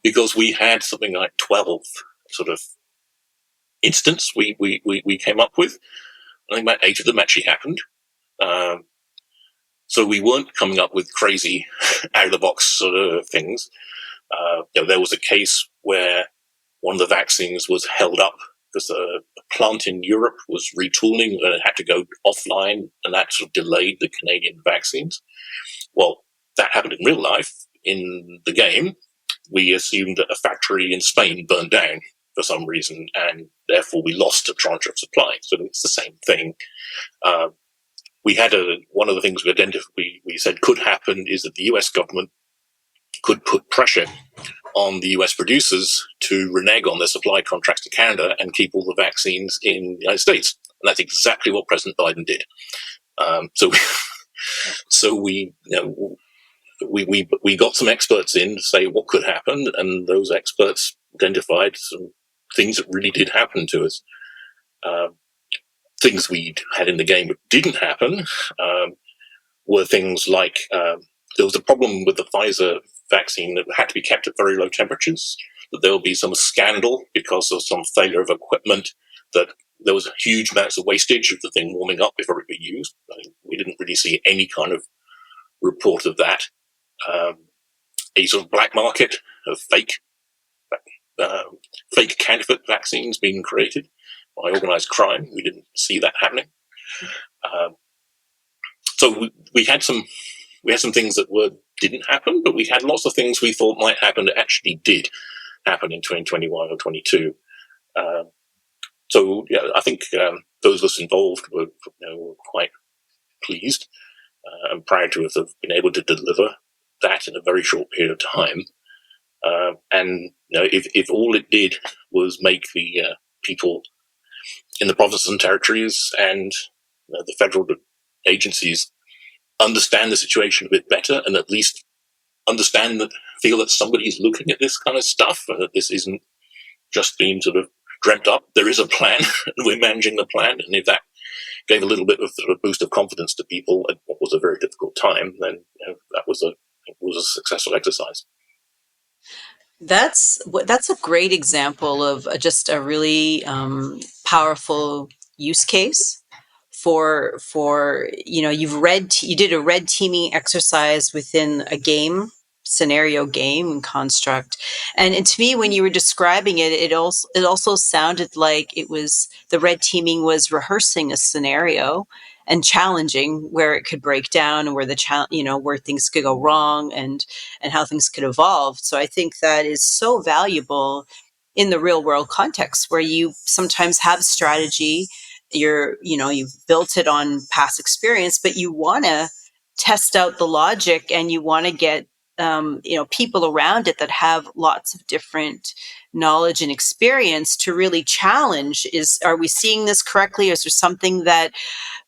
[SPEAKER 2] because we had something like 12 sort of incidents we came up with. I think about 8 of them actually happened. So we weren't coming up with crazy out-of-the-box sort of things. There was a case where one of the vaccines was held up because a plant in Europe was retooling and it had to go offline, and that sort of delayed the Canadian vaccines. Well, that happened in real life. In the game, we assumed that a factory in Spain burned down for some reason, and therefore we lost a tranche of supply. So it's the same thing. We had one of the things we said could happen is that the US government could put pressure on the US producers to renege on their supply contracts to Canada and keep all the vaccines in the United States. And that's exactly what President Biden did. So we got some experts in to say what could happen, and those experts identified some things that really did happen to us. Things we had in the game that didn't happen were things like there was a problem with the Pfizer vaccine that had to be kept at very low temperatures, that there will be some scandal because of some failure of equipment, that there was huge amounts of wastage of the thing warming up before it could be used. We didn't really see any kind of report of that. A sort of black market of fake counterfeit vaccines being created by organized crime. We didn't see that happening. So we had some things that didn't happen, but we had lots of things we thought might happen that actually did happen in 2021 or 22. So yeah, I think those of us involved were quite pleased and proud to have been able to deliver that in a very short period of time. And if all it did was make the people in the provinces and territories and the federal agencies understand the situation a bit better, and at least feel that somebody's looking at this kind of stuff, and that this isn't just being sort of dreamt up. There is a plan, and we're managing the plan. And if that gave a little bit of sort of boost of confidence to people at what was a very difficult time, then that was a successful exercise.
[SPEAKER 1] That's a great example of just a really powerful use case for you did a red teaming exercise within a game scenario, game and construct, and to me, when you were describing it, it also sounded like it was the red teaming was rehearsing a scenario and challenging where it could break down and where where things could go wrong, and how things could evolve. So I think that is so valuable in the real world context where you sometimes have strategy, you've built it on past experience, but you want to test out the logic, and you want to get people around it that have lots of different knowledge and experience to really challenge, are we seeing this correctly? Is there something that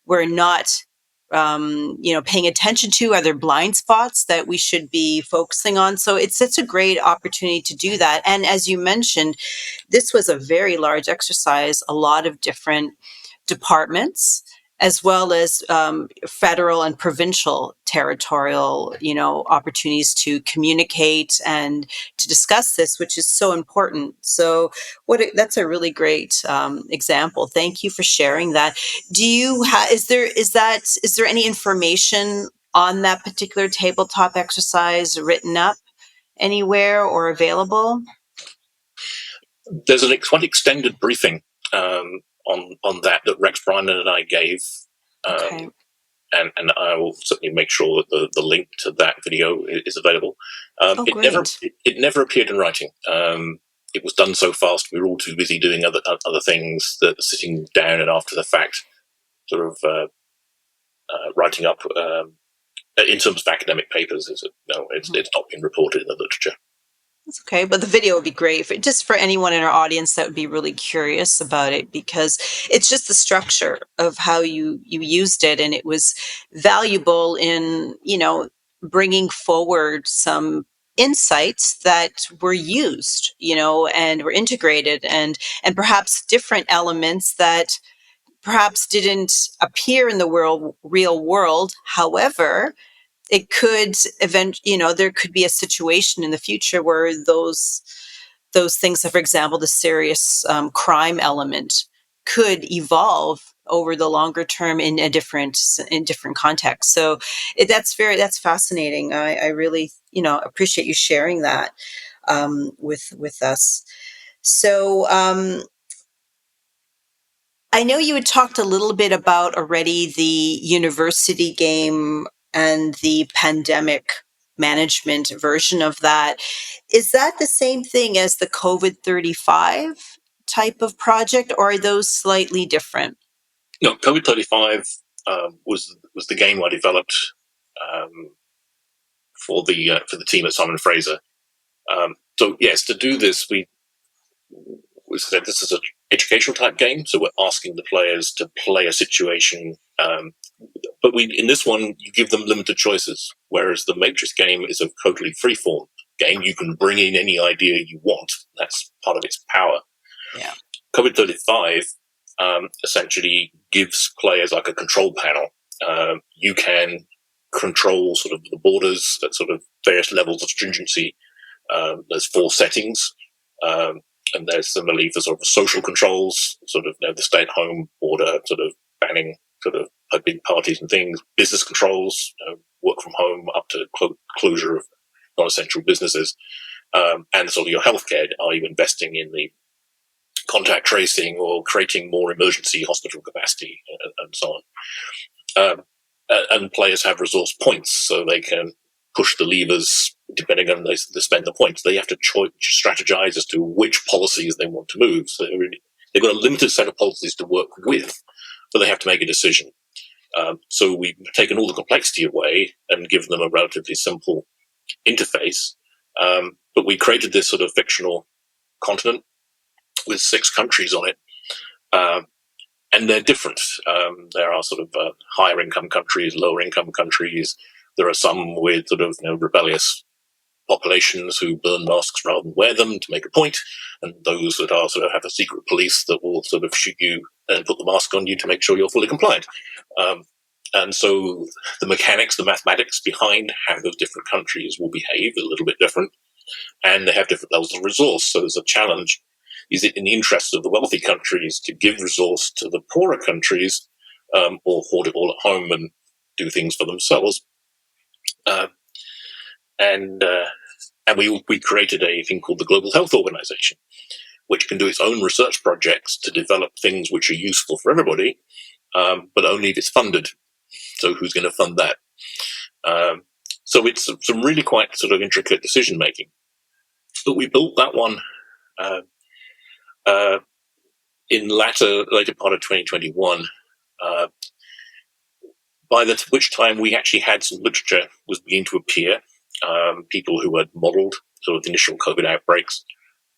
[SPEAKER 1] we're not paying attention to? Are there blind spots that we should be focusing on? So it's a great opportunity to do that. And as you mentioned, this was a very large exercise, a lot of different departments, as well as federal and provincial territorial, opportunities to communicate and to discuss this, which is so important. So that's a really great example. Thank you for sharing that. Do you is there any information on that particular tabletop exercise written up anywhere or available?
[SPEAKER 2] There's one extended briefing on that Rex Bryan and I gave.
[SPEAKER 1] Okay.
[SPEAKER 2] And I will certainly make sure that the link to that video is available.
[SPEAKER 1] Great.
[SPEAKER 2] It never appeared in writing. It was done so fast. We were all too busy doing other things that sitting down and after the fact, sort of writing up. In terms of academic papers, it's not been reported in the literature.
[SPEAKER 1] That's okay, but the video would be great just for anyone in our audience that would be really curious about it, because it's just the structure of how you used it, and it was valuable in bringing forward some insights that were used, and were integrated, and perhaps different elements that perhaps didn't appear in the real world. However, it could there could be a situation in the future where those things, for example, the serious crime element could evolve over the longer term in different contexts. So that's fascinating. I really appreciate you sharing that with us. So I know you had talked a little bit about already the university game and the pandemic management version of that. Is that the same thing as the COVID 35 type of project, or are those slightly different?
[SPEAKER 2] No, COVID 35 was the game I developed for the team at Simon Fraser. So yes, to do this, we said this is an educational type game, so we're asking the players to play a situation, but in this one you give them limited choices, whereas the Matrix game is a totally freeform game. You can bring in any idea you want. That's part of its power.
[SPEAKER 1] Yeah.
[SPEAKER 2] COVID 35 essentially gives players like a control panel. You can control sort of the borders at sort of various levels of stringency. There's 4 settings. And there's similarly for sort of social controls, sort of the stay-at-home order, sort of banning sort of big parties and things, business controls, work from home up to closure of non-essential businesses, and sort of your healthcare. Are you investing in the contact tracing or creating more emergency hospital capacity and so on? And players have resource points, so they can push the levers depending on they spend the points. They have to strategize as to which policies they want to move. So they've got a limited set of policies to work with, but they have to make a decision. So we've taken all the complexity away and given them a relatively simple interface. But we created this sort of fictional continent with 6 countries on it. And they're different. There are sort of higher income countries, lower income countries. There are some with sort of rebellious populations who burn masks rather than wear them to make a point, and those that are sort of have a secret police that will sort of shoot you and put the mask on you to make sure you're fully compliant. And so the mechanics, the mathematics behind how those different countries will behave are a little bit different, and they have different levels of resource. So there's a challenge. Is it in the interest of the wealthy countries to give resource to the poorer countries, or hoard it all at home and do things for themselves? And we created a thing called the Global Health Organization, which can do its own research projects to develop things which are useful for everybody, but only if it's funded. So who's going to fund that? So it's some really quite sort of intricate decision making. But we built that one in later part of 2021. By which time we actually had some literature was beginning to appear. People who had modelled sort of the initial COVID outbreaks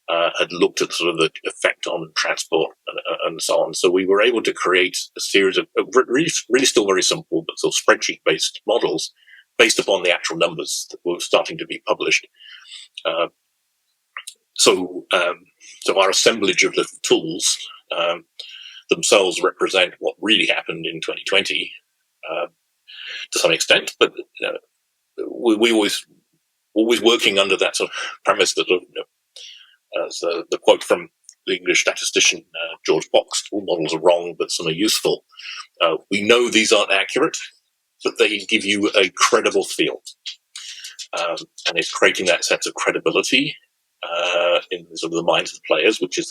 [SPEAKER 2] had looked at sort of the effect on transport and so on. So we were able to create a series of really still very simple, but sort of spreadsheet-based models based upon the actual numbers that were starting to be published. So our assemblage of little tools themselves represent what really happened in 2020 to some extent, but we always working under that sort of premise that, as the quote from the English statistician George Box, all models are wrong, but some are useful. We know these aren't accurate, but they give you a credible feel, and it's creating that sense of credibility in sort of the minds of the players, which is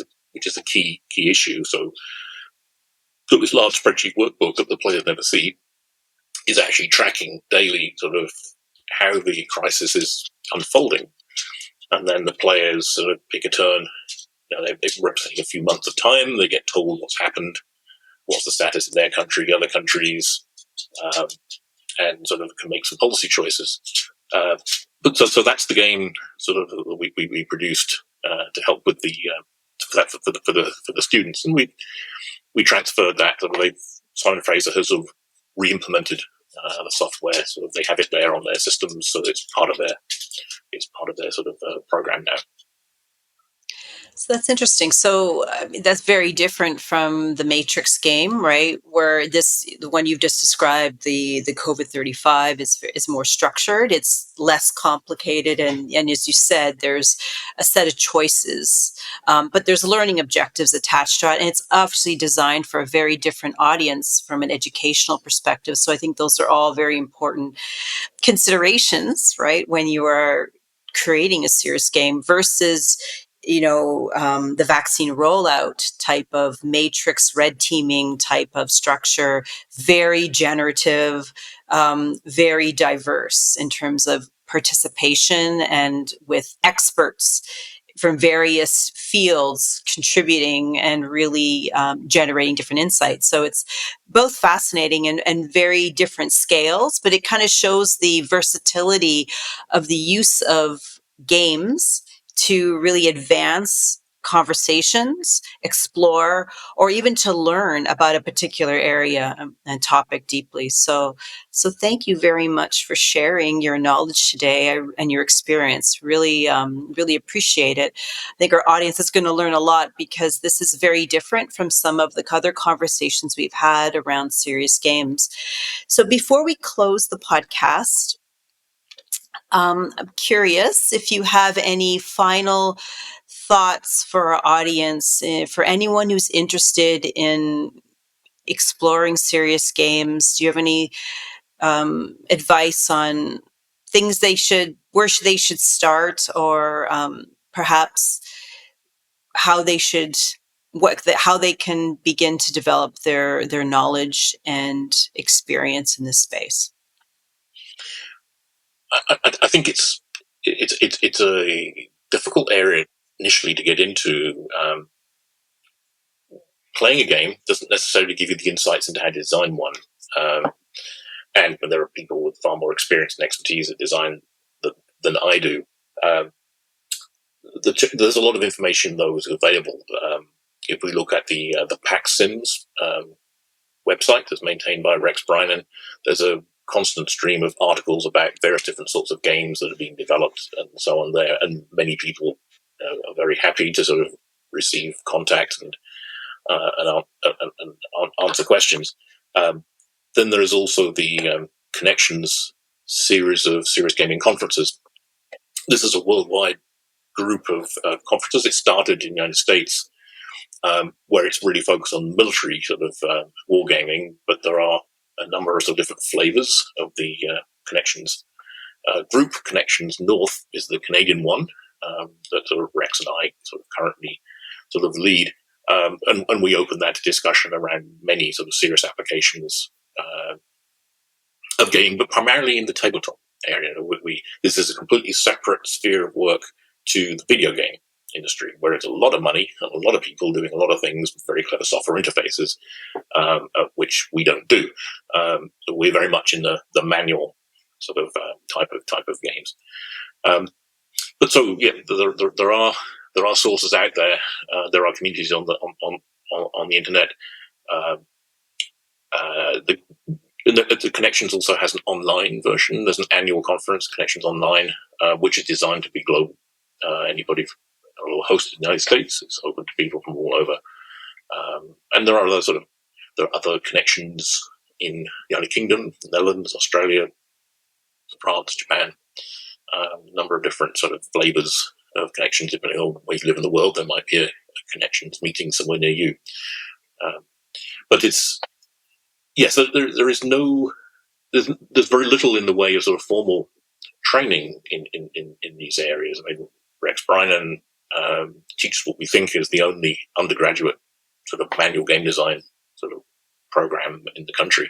[SPEAKER 2] a key issue. So this large spreadsheet workbook that the players never see is actually tracking daily sort of how the crisis is unfolding, and then the players sort of pick a turn. They're representing a few months of time. They get told what's happened, what's the status in their country, other countries, and sort of can make some policy choices. But so that's the game sort of we produced to help with the for the students, and we transferred that. Simon Fraser has sort of re-implemented the software, so they have it there on their systems, so it's part of their sort of program now.
[SPEAKER 1] So that's interesting. So that's very different from the Matrix game, right? Where the one you've just described, the COVID-35 is more structured. It's less complicated, and as you said, there's a set of choices, but there's learning objectives attached to it, and it's obviously designed for a very different audience from an educational perspective. So I think those are all very important considerations, right, when you are creating a serious game versus the vaccine rollout type of matrix red teaming type of structure, very generative, very diverse in terms of participation and with experts from various fields contributing and really generating different insights. So it's both fascinating and very different scales, but it kind of shows the versatility of the use of games to really advance conversations, explore, or even to learn about a particular area and topic deeply. So thank you very much for sharing your knowledge today and your experience. Really, really appreciate it. I think our audience is going to learn a lot because this is very different from some of the other conversations we've had around serious games. So before we close the podcast, I'm curious if you have any final thoughts for our audience, for anyone who's interested in exploring serious games. Do you have any advice on things where they should start, or perhaps how they should, how they can begin to develop their knowledge and experience in this space?
[SPEAKER 2] I think it's a difficult area initially to get into. Playing a game doesn't necessarily give you the insights into how to design one, and when there are people with far more experience and expertise at design than I do, there's a lot of information though is available. If we look at the PAX Sims website that's maintained by Rex Brynan, there's a constant stream of articles about various different sorts of games that are being developed and so on there, and many people are very happy to sort of receive contact and and answer questions. Then there is also the Connections series of serious gaming conferences. This is a worldwide group of conferences. It started in the United States, where it's really focused on military sort of wargaming, but there are a number of sort of different flavors of the Connections group. Connections North is the Canadian one that sort of Rex and I sort of currently sort of lead, and we open that to discussion around many sort of serious applications of gaming, but primarily in the tabletop area. This is a completely separate sphere of work to the video game industry, where it's a lot of money and a lot of people doing a lot of things with very clever software interfaces, which we don't do. We're very much in the manual sort of type of games. But so yeah, there are sources out there. There are communities on the internet. The Connections also has an online version. There's an annual conference, Connections Online, which is designed to be global. Anybody hosted in the United States, it's open to people from all over. And there are other connections in the United Kingdom, Netherlands, Australia, France, Japan. A number of different sort of flavors of Connections. Depending on where you live in the world, there might be a Connections meeting somewhere near you. But it's so there is there's very little in the way of sort of formal training in these areas. I mean, Rex Brynan teaches what we think is the only undergraduate sort of manual game design sort of program in the country.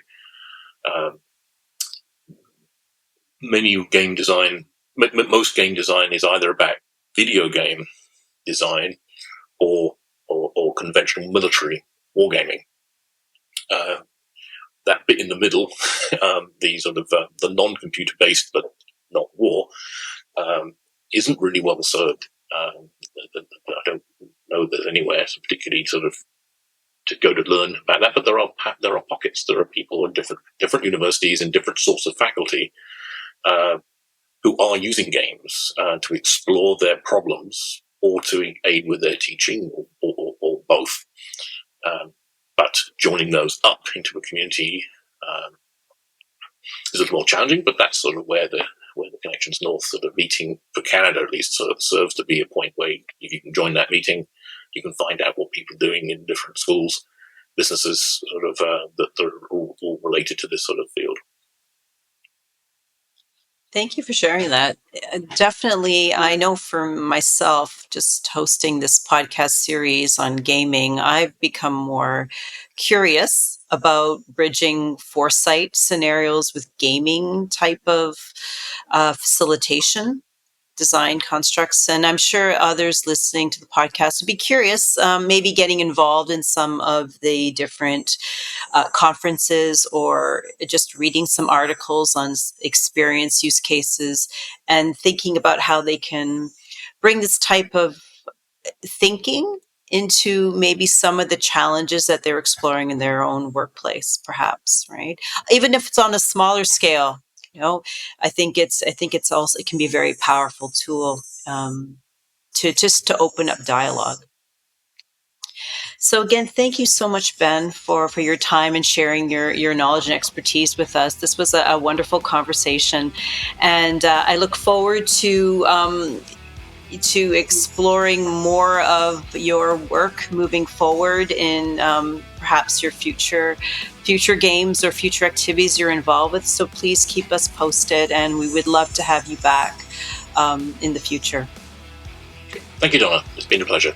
[SPEAKER 2] Most game design is either about video game design or conventional military wargaming. That bit in the middle, the sort of the non-computer based but not war, isn't really well served. I don't know that anywhere particularly sort of to go to learn about that, but there are pockets. There are people in different universities and different sorts of faculty who are using games to explore their problems or to aid with their teaching, or both. But joining those up into a community is a little more challenging, but that's sort of where the Connections North sort of meeting for Canada at least sort of serves to be a point where if you can join that meeting, you can find out what people are doing in different schools, businesses sort of that are all related to this sort of field.
[SPEAKER 1] Thank you for sharing that. Definitely, I know for myself, just hosting this podcast series on gaming, I've become more curious about bridging foresight scenarios with gaming type of facilitation design constructs. And I'm sure others listening to the podcast would be curious, maybe getting involved in some of the different conferences or just reading some articles on experience use cases and thinking about how they can bring this type of thinking into maybe some of the challenges that they're exploring in their own workplace, perhaps, right? Even if it's on a smaller scale. I think it's also, it can be a very powerful tool to open up dialogue. So again, thank you so much, Ben, for your time and sharing your knowledge and expertise with us. This was a wonderful conversation, and I look forward to exploring more of your work moving forward in perhaps your future games or future activities you're involved with. So please keep us posted, and we would love to have you back in the future.
[SPEAKER 2] Thank you, Donna. It's been a pleasure.